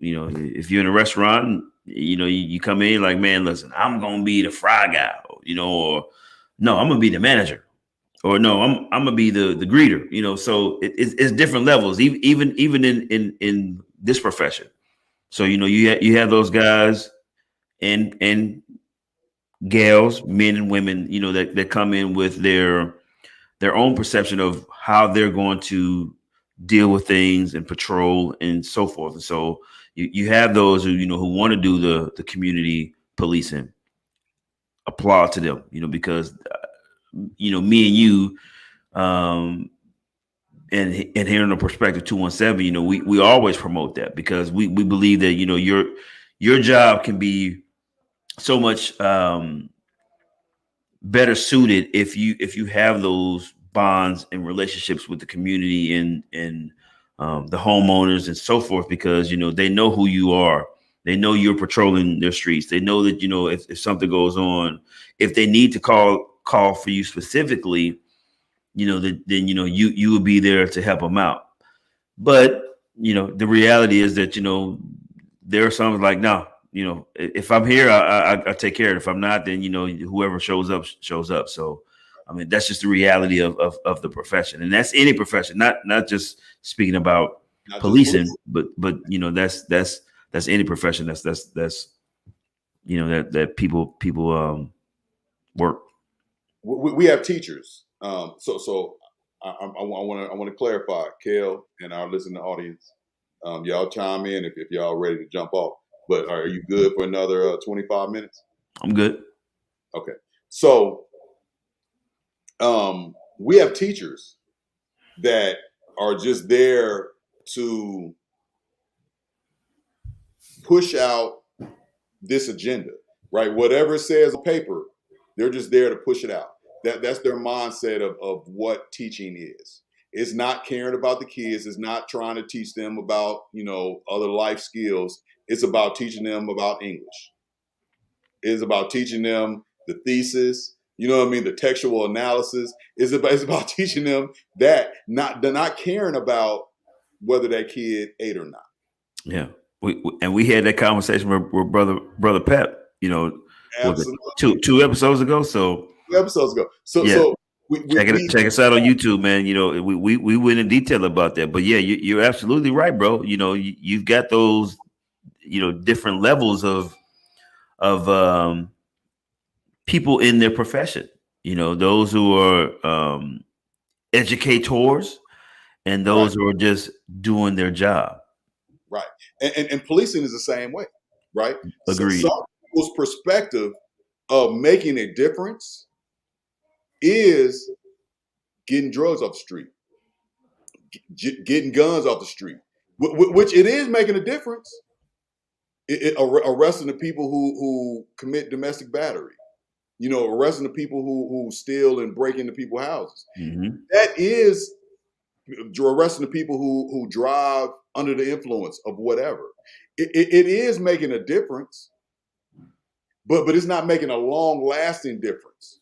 S3: if you're in a restaurant, you come in like, man, listen, I'm gonna be the fry guy, or no, I'm gonna be the manager. Or no, I'm gonna be the greeter, so it's different levels, even in this profession. So you have those guys and gals, men and women, that come in with their own perception of how they're going to deal with things and patrol and so forth. And so you have those who who want to do the community policing. Applaud to them, because me and you. And here in the Perspective 217, we always promote that because we believe that your job can be so much better suited if you have those bonds and relationships with the community and the homeowners and so forth, because they know who you are. They know you're patrolling their streets. They know that if something goes on, if they need to call for you specifically, then you would be there to help them out. But the reality is that there are some like, no, if I'm here, I take care of it. If I'm not, then whoever shows up. So I mean, that's just the reality of the profession, and that's any profession, not just speaking about policing, but that's any profession that's that people work.
S1: We have teachers. So I want to clarify, Kel and our listening audience. Y'all chime in if y'all ready to jump off. But are you good for another 25 minutes?
S3: I'm good.
S1: Okay. So we have teachers that are just there to push out this agenda, right? Whatever it says on paper, they're just there to push it out. That's their mindset of what teaching is. It's not caring about the kids. It's not trying to teach them about, other life skills. It's about teaching them about English. It's about teaching them the thesis, the textual analysis. It's about teaching them that they're not caring about whether that kid ate or not.
S3: Yeah. We had that conversation with brother Pep, was it two episodes ago? So
S1: 2 episodes ago. So
S3: yeah.
S1: so
S3: check us out on YouTube, man. We went in detail about that. But yeah, you're absolutely right, bro. You've got those, different levels of people in their profession. Those who are educators and those who are just doing their job.
S1: Right. And policing is the same way, right?
S3: Agreed.
S1: So some people's perspective of making a difference is getting drugs off the street, getting guns off the street, which it is making a difference. Arresting the people who commit domestic battery, arresting the people who steal and break into people's houses.
S3: Mm-hmm.
S1: That is arresting the people who drive under the influence of whatever. It is making a difference, but it's not making a long lasting difference.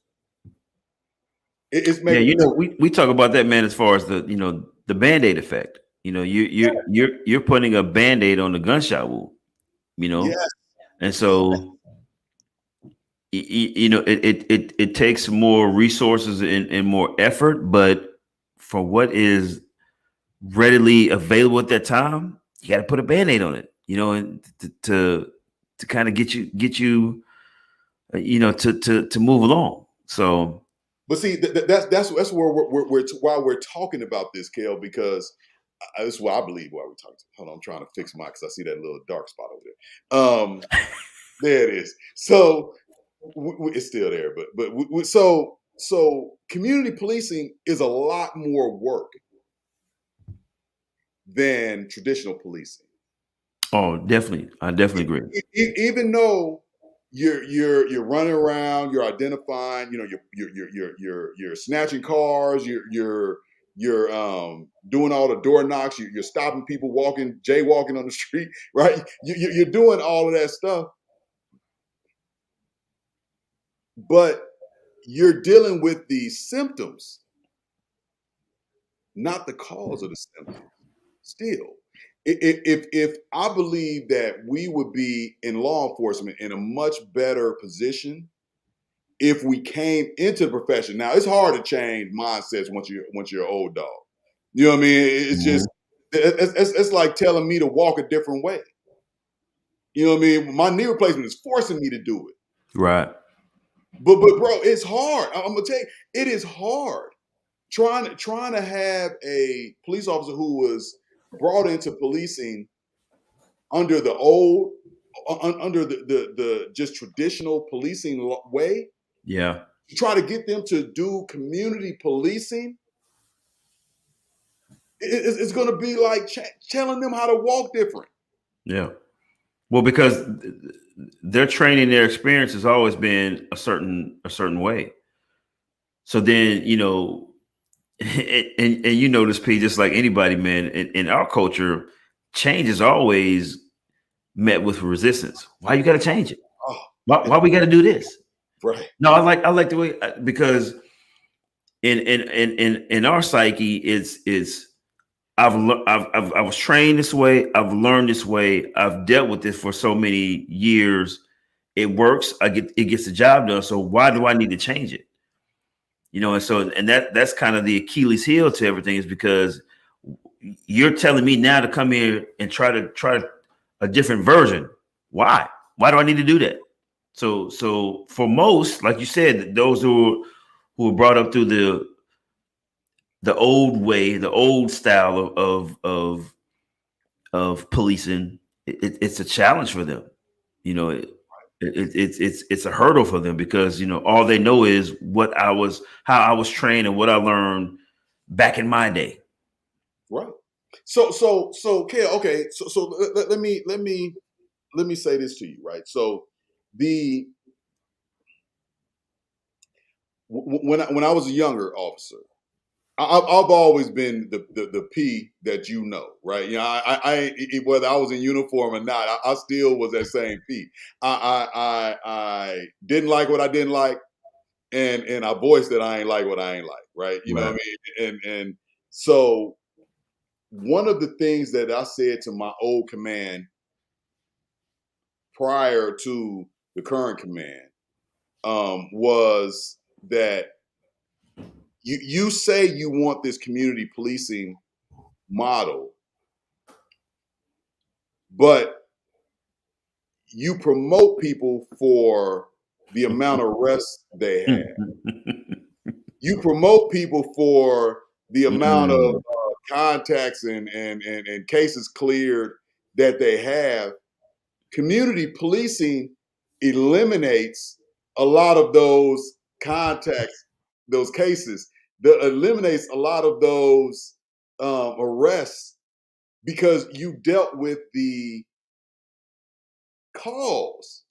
S1: It's making
S3: we talk about that, man, as far as the Band-Aid effect. You're putting a Band-Aid on the gunshot wound,
S1: yes.
S3: And so it takes more resources and more effort, but for what is readily available at that time, you got to put a Band-Aid on it, and to kind of get you to move along. So,
S1: but see, that's where why we're talking about this, Kel, because this is what I believe why we're talking. Hold on, I'm trying to fix mine because I see that little dark spot over there. There it is. So it's still there, but so community policing is a lot more work than traditional policing.
S3: Oh, definitely. I definitely agree.
S1: Even though you're running around, you're identifying, you're snatching cars, you're doing all the door knocks, you're stopping people jaywalking on the street, right? You're doing all of that stuff, but you're dealing with the symptoms, not the cause of the symptoms. Still, if I believe that we would be in law enforcement in a much better position if we came into the profession. Now, it's hard to change mindsets once you're an old dog. You know what I mean? It's just it's like telling me to walk a different way. You know what I mean? My knee replacement is forcing me to do it.
S3: Right.
S1: But bro, it's hard. I'm gonna tell you, it is hard. Trying to have a police officer who was brought into policing under the old, under the just traditional policing way.
S3: Yeah.
S1: To try to get them to do community policing, it's going to be like telling them how to walk different.
S3: Yeah. Well, because their training, their experience has always been a certain way. So then, and this, P, just like anybody, man, in our culture, change is always met with resistance. Why you got to change it? Why we got to do this?
S1: Right.
S3: No, I like the way, because in our psyche, it's I was trained this way. I've learned this way. I've dealt with this for so many years. It works. It gets the job done. So why do I need to change it? And that's kind of the Achilles heel to everything, is because you're telling me now to come here and try a different version. Why? Why do I need to do that? So for most, like you said, those who were brought up through the old way, the old style of policing, it's a challenge for them. You know, it's a hurdle for them because all they know is how I was trained and what I learned back in my day.
S1: Right. So Kel, okay. So let me say this to you, right? So when I was a younger officer, I've always been the P that right? Whether I was in uniform or not, I still was that same P. I didn't like what I didn't like, and I voiced that I ain't like what I ain't like, right? You know what I mean? And so one of the things that I said to my old command prior to the current command was that you say you want this community policing model, but you promote people for the amount of arrests they have. You promote people for the amount of contacts and cases cleared that they have. Community policing eliminates a lot of those contacts, those cases, that eliminates a lot of those arrests because you dealt with the cause,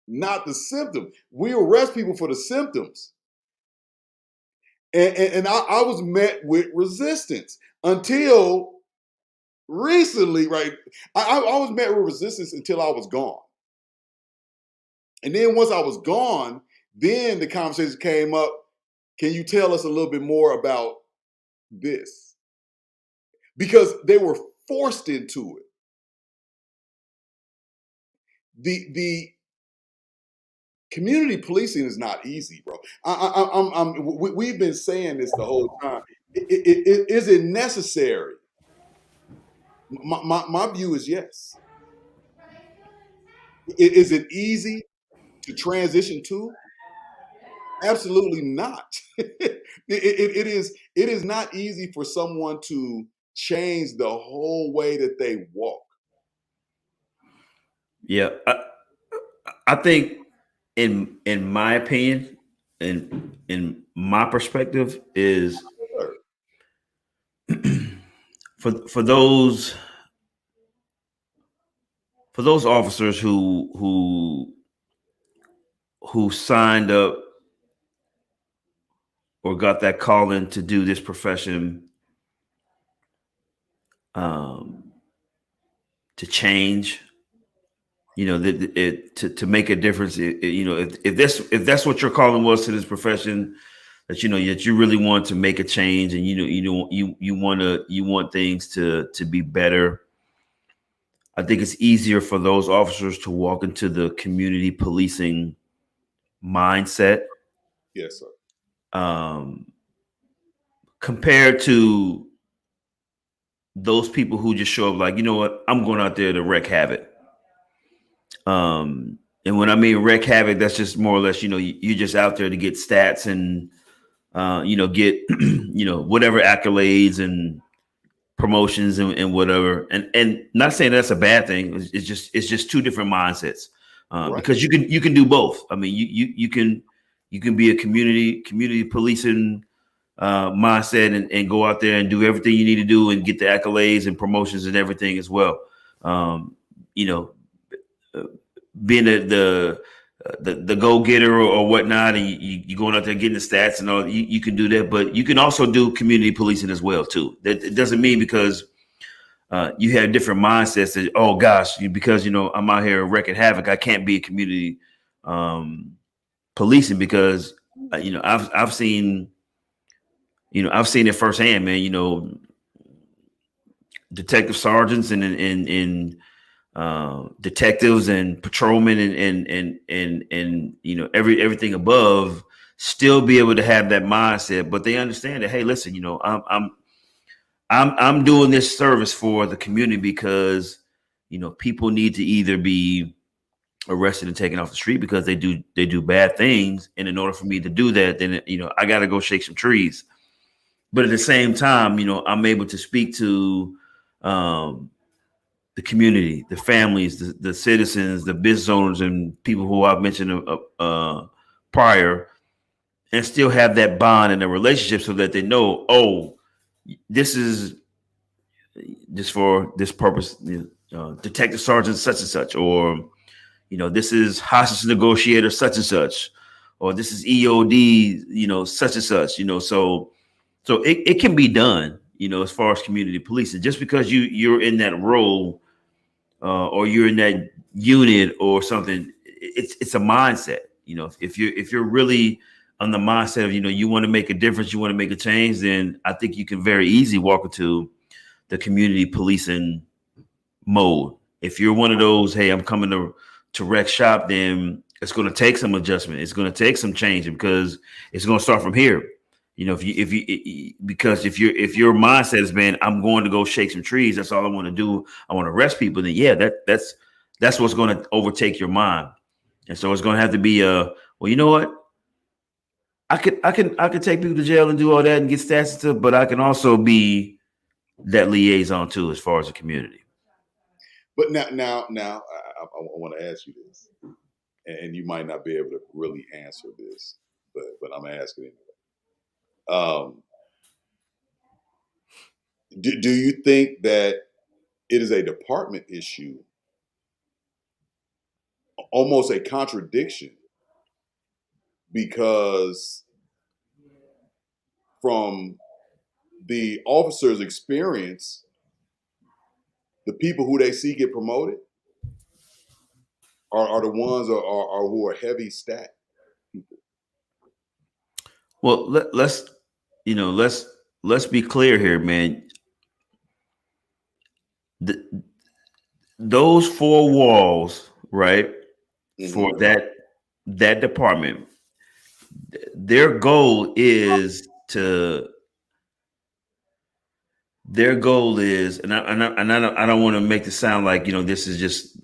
S1: not the symptom. We arrest people for the symptoms. And I was met with resistance until recently, right? I was met with resistance until I was gone. And then once I was gone, then the conversation came up. Can you tell us a little bit more about this? Because they were forced into it. The community policing is not easy, bro. We've been saying this the whole time. Is it necessary? My view is yes. Is it easy to transition to? Absolutely not. It is not easy for someone to change the whole way that they walk.
S3: Yeah, I think in my opinion, in my perspective, is for those officers who signed up or got that calling to do this profession, to change, to make a difference. If that's what your calling was to this profession, that that you really want to make a change, and you want things to be better. I think it's easier for those officers to walk into the community policing mindset.
S1: Yes, sir.
S3: Compared to those people who just show up like, you know what, I'm going out there to wreak havoc. And when I mean wreak havoc, that's just more or less, you're just out there to get stats and, get, whatever accolades and promotions and whatever. And not saying that's a bad thing. It's just two different mindsets. Right. Because you can do both. I mean, you can be a community policing mindset and go out there and do everything you need to do and get the accolades and promotions and everything as well. Being the go-getter or whatnot, and you going out there getting the stats and all, you can do that, but you can also do community policing as well too. That it doesn't mean because you have different mindsets that, oh gosh, because I'm out here wreaking havoc, I can't be a community policing, because I've seen it firsthand, man. Detective sergeants and detectives and patrolmen and everything above still be able to have that mindset, but they understand that, hey, listen, I'm doing this service for the community because people need to either be arrested and taken off the street because they do bad things. And in order for me to do that, then I got to go shake some trees. But at the same time, I'm able to speak to the community, the families, the citizens, the business owners, and people who I've mentioned prior, and still have that bond and a relationship so that they know, oh, this is just for this purpose, detective sergeant such and such, or this is hostage negotiator such and such, or this is EOD, such and such, so it can be done, as far as community policing. Just because you're in that role, or you're in that unit or something, it's a mindset. If you're really on the mindset of you want to make a difference, you want to make a change, then I think you can very easily walk into the community policing mode. If you're one of those, hey, I'm coming to wreck shop, then it's going to take some adjustment. It's going to take some change because it's going to start from here. Because if your mindset has been, I'm going to go shake some trees, that's all I want to do, I want to arrest people, then yeah, that's what's going to overtake your mind. And so it's going to have to be well, you know what? I could take people to jail and do all that and get stats and stuff, but I can also be that liaison too, as far as the community.
S1: But now, I want to ask you this, and you might not be able to really answer this, but I'm asking anyway. Do you think that it is a department issue, almost a contradiction, because from the officer's experience, the people who they see get promoted are the ones who are heavy stat people?
S3: Well, let's be clear here, man. Those four walls, right? Mm-hmm. For that department, their goal is, and I don't want to make it sound like this is just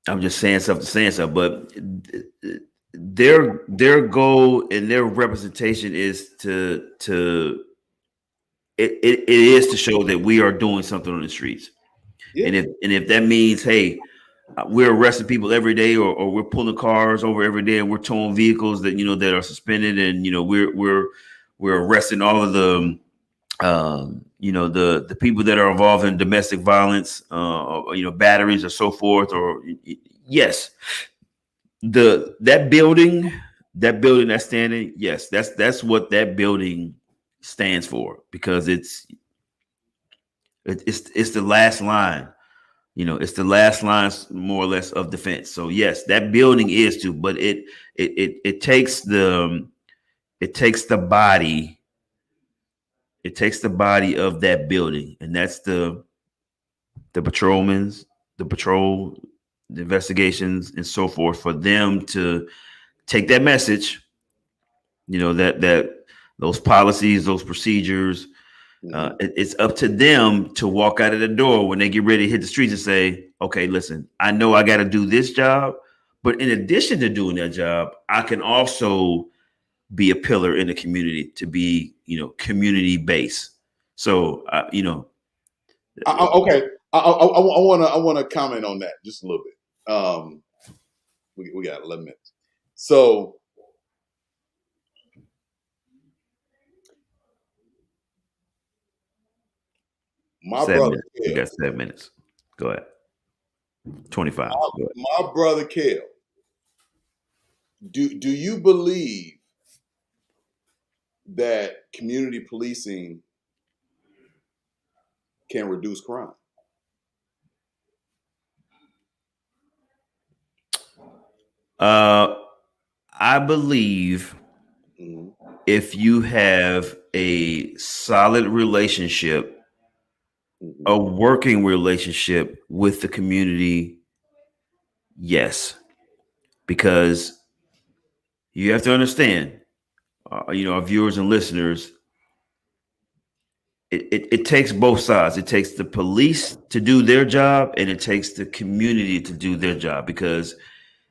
S3: I'm just saying stuff, but their goal and their representation is it is to show that we are doing something on the streets. Yeah. And if that means, hey, we're arresting people every day, or we're pulling cars over every day, and we're towing vehicles that that are suspended, and we're arresting all of the the people that are involved in domestic violence, batteries or so forth, or yes, that building that's standing, yes, that's what that building stands for, because it's the last line. It's the last line, more or less, of defense. So yes, that building is too, but it takes the body. It takes the body of that building, and that's the patrolmen's, the patrol, the investigations, and so forth, for them to take that message, that those policies, those procedures. It's up to them to walk out of the door when they get ready to hit the streets and say, okay, listen, I know I got to do this job, but in addition to doing that job, I can also be a pillar in the community, to be, community based. So,
S1: okay. I want to comment on that just a little bit. We got 11 minutes. So, my brother,
S3: you got 7 minutes. Go ahead. 25.
S1: My brother Kel, do you believe that community policing can reduce crime?
S3: I believe if you have a solid relationship, a working relationship with the community, yes. Because you have to understand, our viewers and listeners, it takes both sides. It takes the police to do their job, and it takes the community to do their job, because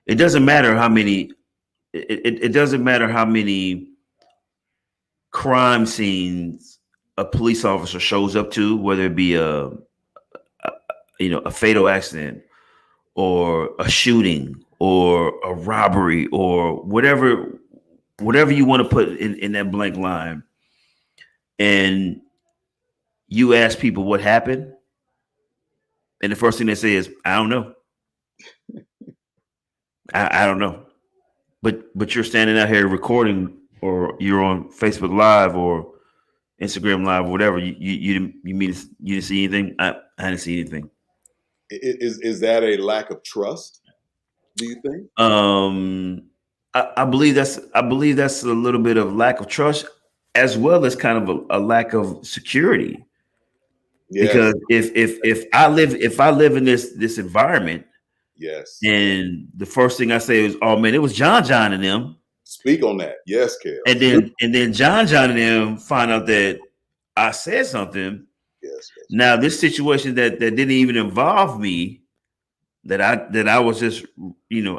S3: it doesn't matter how many it doesn't matter how many crime scenes a police officer shows up to, whether it be a fatal accident or a shooting or a robbery or whatever you want to put in that blank line, and you ask people what happened, and the first thing they say is, I don't know. I don't know. But you're standing out here recording, or you're on Facebook Live or Instagram Live or whatever. You didn't see anything? I didn't see anything.
S1: Is that a lack of trust, do you think?
S3: I believe that's a little bit of lack of trust, as well as kind of a lack of security. Yes. Because if I live in this environment,
S1: yes,
S3: and the first thing I say is, oh man, it was John and them.
S1: Speak on that. Yes, Kel.
S3: And then John and them find out that I said something.
S1: Yes.
S3: Now this situation that didn't even involve me, that I was just,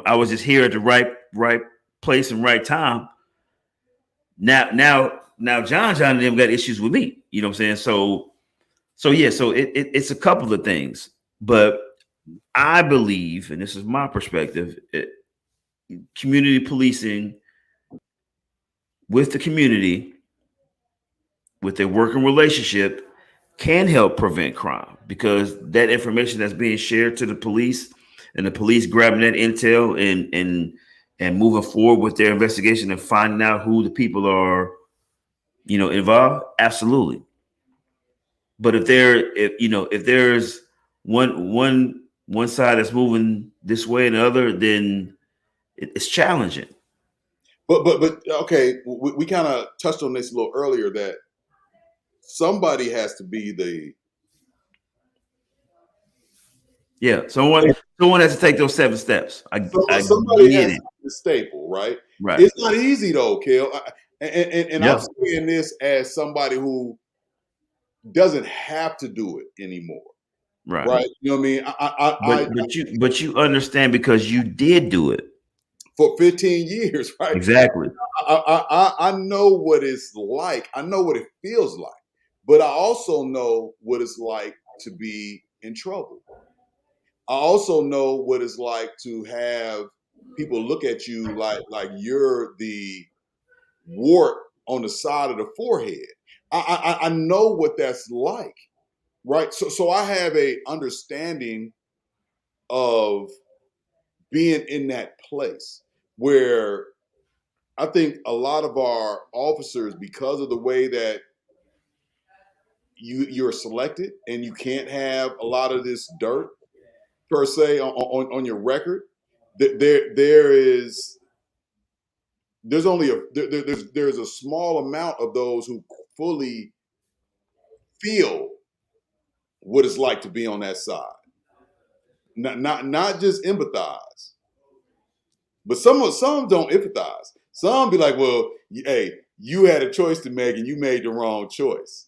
S3: I was just here at the right place and right time. Now John and them got issues with me. You know what I'm saying? So it's a couple of things, but I believe, and this is my perspective, community policing with the community, with a working relationship, can help prevent crime, because that information that's being shared to the police, and the police grabbing that intel and moving forward with their investigation and finding out who the people are, involved. Absolutely. But if there's one side that's moving this way and the other, then it's challenging.
S1: But okay, we kind of touched on this a little earlier, that somebody has to be the
S3: someone has to take those 7 steps.
S1: Somebody has to be the staple, right?
S3: Right.
S1: It's not easy though, Kel. And I'm saying this as somebody who doesn't have to do it anymore. Right. You know what I
S3: mean? But you understand, because you did do it
S1: for 15 years, right?
S3: Exactly.
S1: I know what it's like. I know what it feels like. But I also know what it's like to be in trouble. I also know what it's like to have people look at you like you're the wart on the side of the forehead. I know what that's like, right? So I have a understanding of being in that place where I think a lot of our officers, because of the way that you're selected, and you can't have a lot of this dirt per se on your record, there's a small amount of those who fully feel what it's like to be on that side. Not just empathize, but some don't empathize. Some be like, well, hey, you had a choice to make and you made the wrong choice.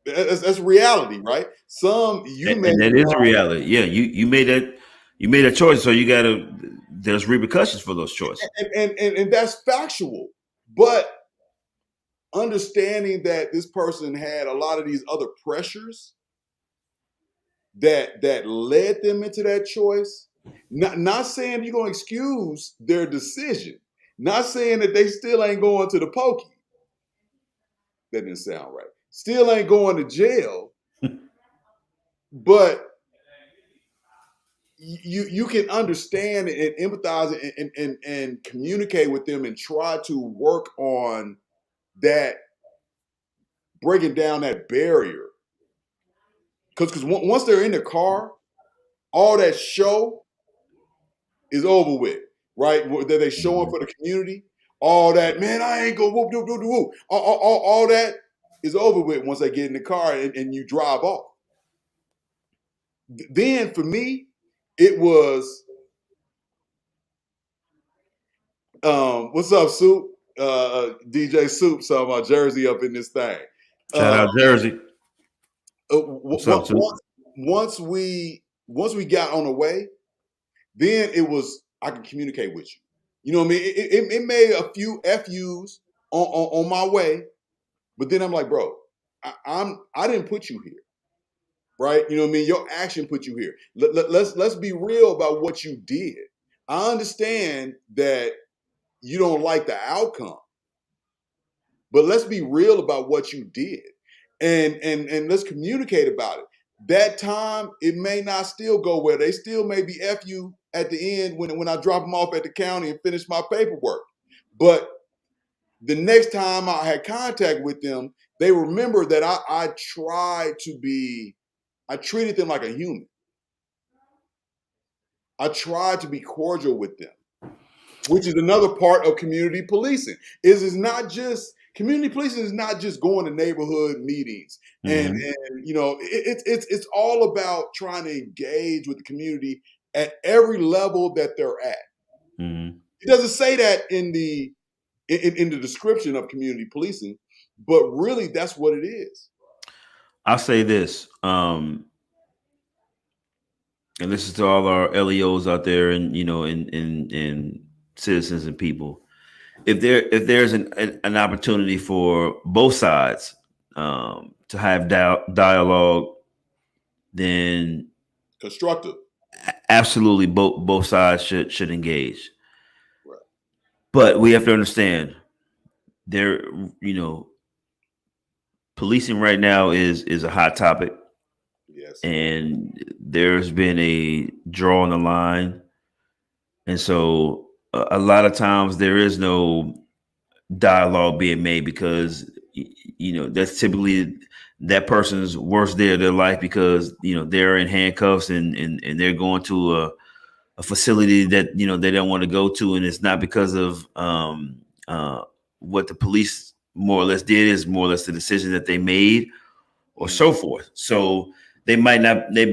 S1: That's reality, right?
S3: That is a reality. Yeah, you made a choice, so there's repercussions for those choices.
S1: And that's factual. But understanding that this person had a lot of these other pressures that led them into that choice. Not saying you're gonna excuse their decision. Not saying that they still ain't going to the pokey. That didn't sound right. Still ain't going to jail. But you can understand and empathize and communicate with them and try to work on that, breaking down that barrier. Because once they're in the car, all that show is over with, right? That they showing for the community, all that, man, I ain't gonna whoop, whoop, whoop, whoop. All that is over with once they get in the car and you drive off. Then for me, it was, what's up, Soup? DJ Soup, saw my jersey up in this thing.
S3: Shout out Jersey. What's up,
S1: Once we got on the way, then it was I can communicate with you. You know what I mean? It made a few FUs on my way, but then I'm like, bro, I didn't put you here, right? You know what I mean? Your action put you here. Let's be real about what you did. I understand that you don't like the outcome, but let's be real about what you did, and let's communicate about it. That time, it may not still go well. They still may be F you at the end when I drop them off at the county and finish my paperwork. But the next time I had contact with them, they remember that I treated them like a human. I tried to be cordial with them, which is another part of community policing. Is not just community policing is not just going to neighborhood meetings and you know it's all about trying to engage with the community at every level that they're at. It doesn't say that in the description of community policing, but really that's what it is.
S3: I'll say this, and this is to all our LEOs out there, and you know, and citizens and people. If there's an opportunity for both sides to have dialogue, then
S1: constructive,
S3: absolutely both sides should engage.
S1: right.
S3: But we have to understand there, you know, policing right now is a hot topic.
S1: Yes.
S3: And there's been a draw on the line. And so a lot of times there is no dialogue being made because, you know, that's typically that person's worst day of their life because, you know, they're in handcuffs and they're going to a facility that, you know, they don't want to go to. And it's not because of what the police more or less did, is more or less the decision that they made or so forth. So they might not be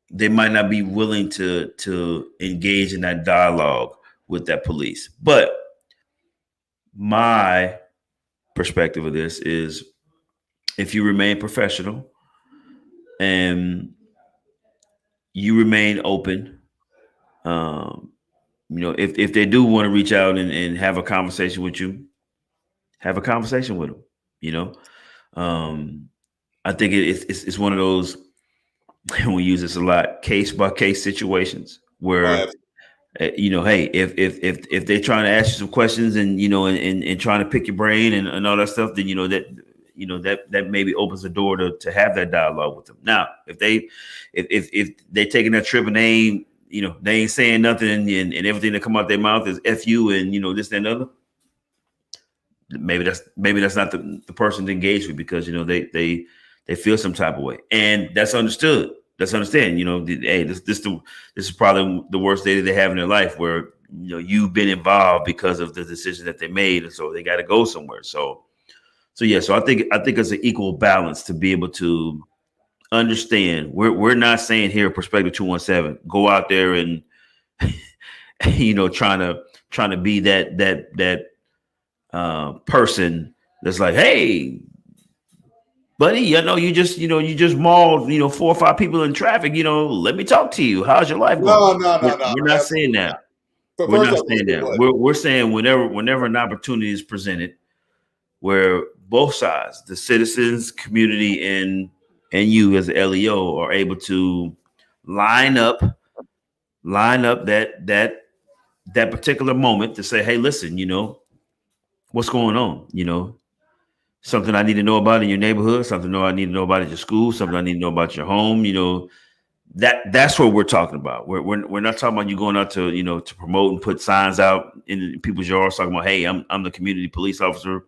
S3: they might not be willing to engage in that dialogue with that police. But my perspective of this is if you remain professional and you remain open, you know, if they do want to reach out and have a conversation with you, have a conversation with them, you know. I think it's one of those, and we use this a lot, case by case situations where you know, hey, if they're trying to ask you some questions and you know and trying to pick your brain and all that stuff, then you know that maybe opens the door to have that dialogue with them. Now, if they taking that trip and they ain't saying nothing and everything that come out their mouth is F you and you know this and other, maybe that's not the person to engage with because you know they feel some type of way, and that's understood. That's understand. You know, hey, this is probably the worst day that they have in their life, where you know you've been involved because of the decision that they made, and so they got to go somewhere. So yeah. So I think it's an equal balance to be able to understand. We're not saying here, Perspective 217, go out there and you know trying to be that person that's like, hey, buddy, you know, you just mauled, you know, 4 or 5 people in traffic. You know, let me talk to you. How's your life going?
S1: No.
S3: We're not saying that. We're not saying that. We're saying whenever an opportunity is presented, where both sides, the citizens, community, and you as an LEO are able to line up that particular moment to say, hey, listen, you know, what's going on? You know, something I need to know about in your neighborhood, something I need to know about at your school, something I need to know about your home. You know, that's what we're talking about. We're not talking about you going out to, you know, to promote and put signs out in people's yards talking about, hey, I'm the community police officer.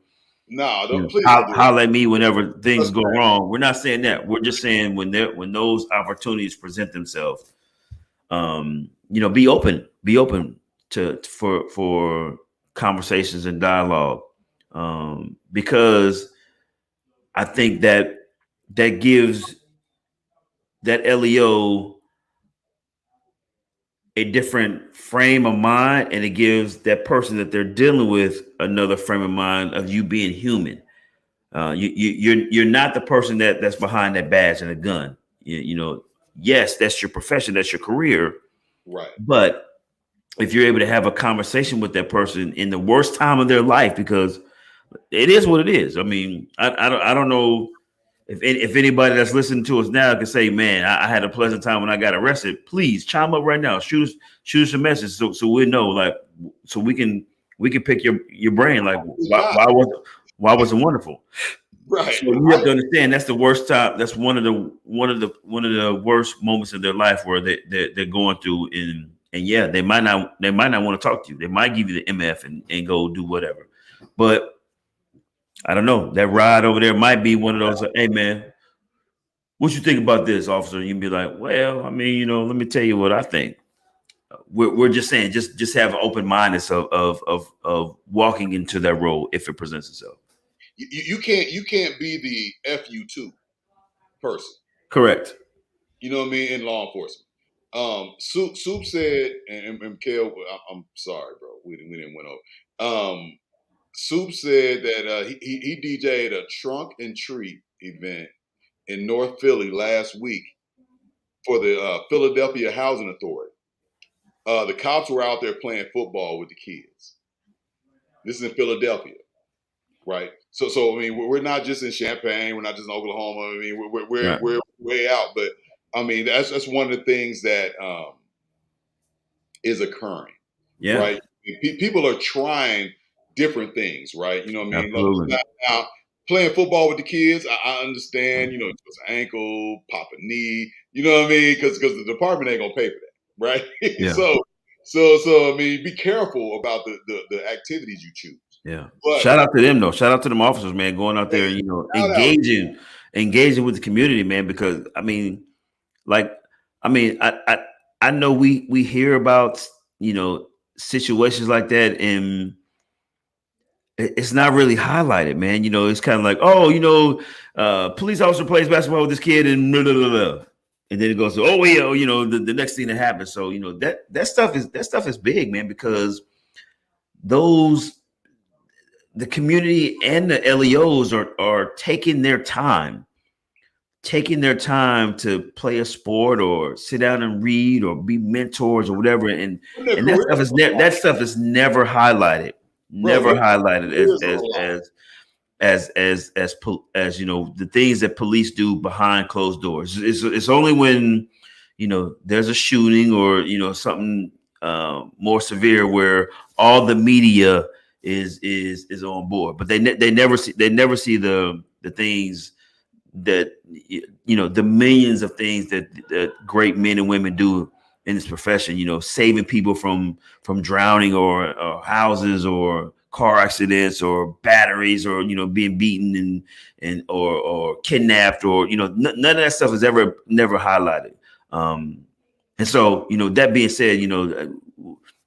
S1: No,
S3: You
S1: please
S3: know,
S1: don't do
S3: holler at me whenever things go wrong. We're not saying that. We're just saying when those opportunities present themselves, you know, be open for conversations and dialogue. Because I think that gives that LEO a different frame of mind, and it gives that person that they're dealing with another frame of mind of you being human. You're not the person that's behind that badge and a gun. You know, yes, that's your profession, that's your career,
S1: Right.
S3: but if you're able to have a conversation with that person in the worst time of their life, because it is what it is. I mean, I don't know if anybody that's listening to us now can say, man, I had a pleasant time when I got arrested. Please chime up right now. Shoot us a message so we know, like, so we can pick your brain. Like, why was it wonderful?
S1: Right.
S3: So you have to understand that's the worst time. That's one of the worst moments in their life where they're going through. And yeah, they might not want to talk to you. They might give you the MF and go do whatever. But I don't know. That ride over there might be one of those. Like, hey man, what you think about this, officer? You can be like, well, I mean, let me tell you what I think. We're just saying, just have an open mindedness of walking into that role if it presents itself.
S1: You can't be the FU2 person.
S3: Correct.
S1: You know what I mean? In law enforcement. Soup said, and Kel, I'm sorry, bro. We didn't win over. Soup said that he DJ'd a trunk and treat event in North Philly last week for the Philadelphia Housing Authority. The cops were out there playing football with the kids. This is in Philadelphia, right? So I mean, we're not just in Champaign, we're not just in Oklahoma. I mean, we're way out, but I mean, that's one of the things that is occurring, right? People are trying different things, right? You know what I mean?
S3: Absolutely.
S1: Now, playing football with the kids, I understand, it's an ankle, pop a knee, you know what I mean? Because the department ain't gonna pay for that, right?
S3: Yeah.
S1: So I mean, be careful about the activities you choose.
S3: Yeah.
S1: But
S3: shout out to them though. Shout out to them officers, man, going out there, engaging with the community, man. Because I mean, I know we hear about situations like that, and it's not really highlighted, man. It's kind of like, oh, police officer plays basketball with this kid, and blah, blah, blah, blah. And then it goes to, oh yeah, the next thing that happens. So that stuff is big, man, because the community and the LEOs are taking their time to play a sport or sit down and read or be mentors or whatever, and that stuff is never highlighted, as the things that police do behind closed doors. It's only when there's a shooting or something more severe where all the media is on board, but they never see the things that the millions of things that great men and women do in this profession, saving people from drowning or houses or car accidents or batteries or being beaten or kidnapped or none of that stuff is never highlighted. And so that being said,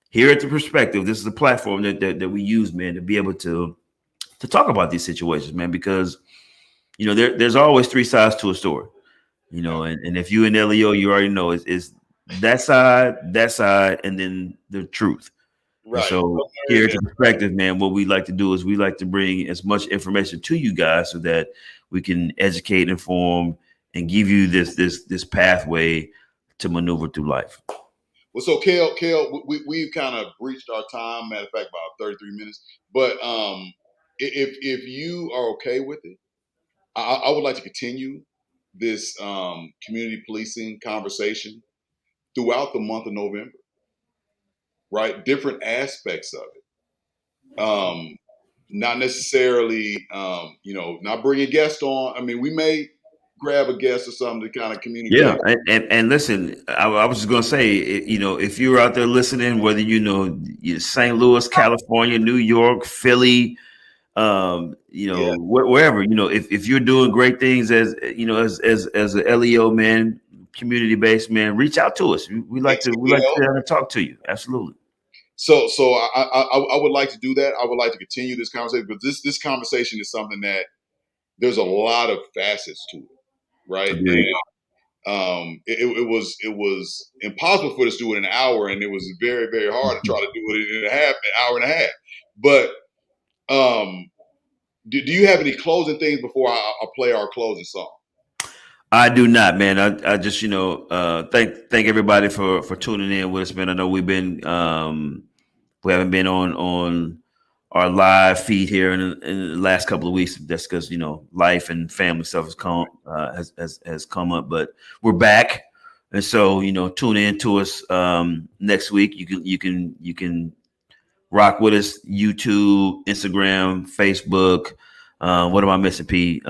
S3: here at the Perspective, this is a platform that we use, man, to be able to talk about these situations, man, because there's always three sides to a story, and if you in LEO, you already know it's that side, and then the truth. Right. And so here at the Perspective, man, what we like to do is we like to bring as much information to you guys so that we can educate, inform, and give you this pathway to maneuver through life.
S1: Well, so Kel, we've kind of reached our time. Matter of fact, about 33 minutes. But if you are okay with it, I would like to continue this community policing conversation throughout the month of November. Right, different aspects of it. Not necessarily, not bring a guest on. I mean, we may grab a guest or something to kind of communicate.
S3: Yeah, and listen, I was just gonna say, if you're out there listening, whether St. Louis, California, New York, Philly, wherever, if you're doing great things as a LEO man, community based man, reach out to us. We like to talk to you. Absolutely.
S1: So I would like to do that. I would like to continue this conversation, but this conversation is something that there's a lot of facets to it, right? it was impossible for us to do it in an hour, and it was very, very hard to try to do it in an hour and a half. But do you have any closing things before I play our closing song?
S3: I do not, man. I just thank everybody for tuning in with us, man. I know we haven't been on our live feed here in the last couple of weeks. That's because life and family stuff has come up, but we're back, and so tune in to us next week. You can rock with us. YouTube, Instagram, Facebook. What am I missing, P?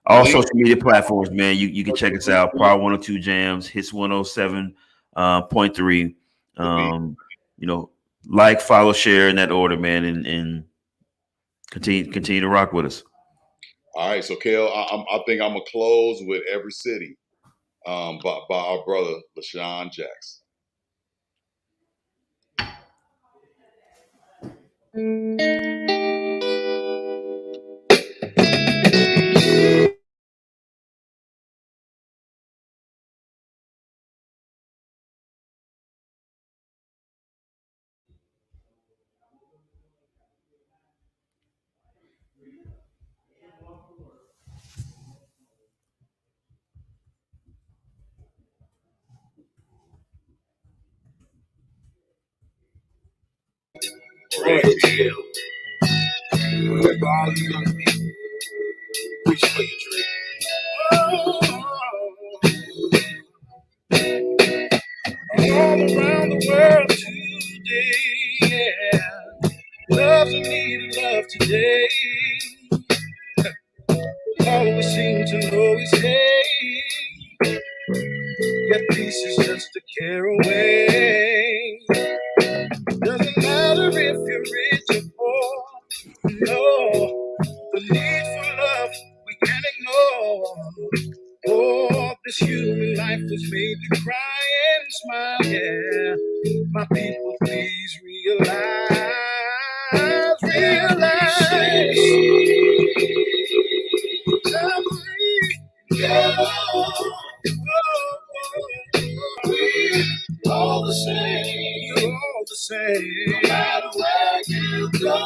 S3: All social media platforms, man. You can check us out. Power 102 Jams, Hits 107.3. Like, follow, share in that order, man, and continue to rock with us.
S1: All right, so Kel, I think I'm gonna close with Every City, by our brother LaShawn Jackson.
S2: Remember all you young people, reach for your dream. All around the world today, yeah. Love's in need of love today. All we seem to know is hate. Yet peace is just a care away. Doesn't matter if you're rich or poor. No, the need for love we can't ignore. Oh, this human life was made to cry and smile, yeah. My people, please realize. All the same, you're all the same. No matter where you go,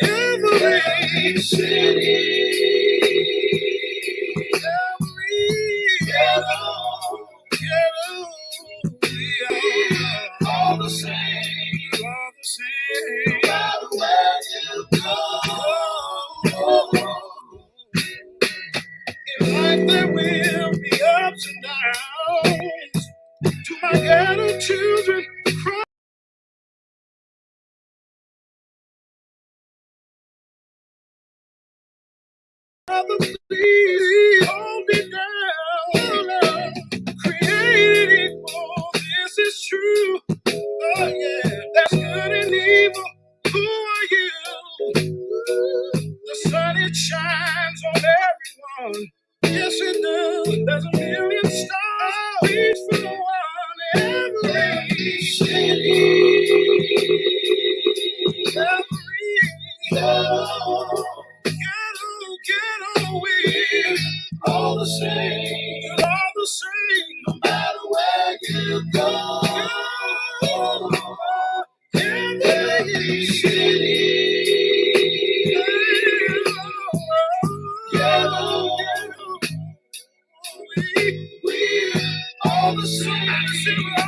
S2: every city, every ghetto, we are all the same. All the same. No matter where you go. In life there will be ups and downs. To my ghetto children, Father, please hold me down. Created equal, this is true. Oh yeah, that's good and evil. Who are you? The sun, it shines on everyone. Yes, it does. There's a million stars, each for the one. Every city, every get away. All the same, all the same. No matter where you go. Every city, we all the same.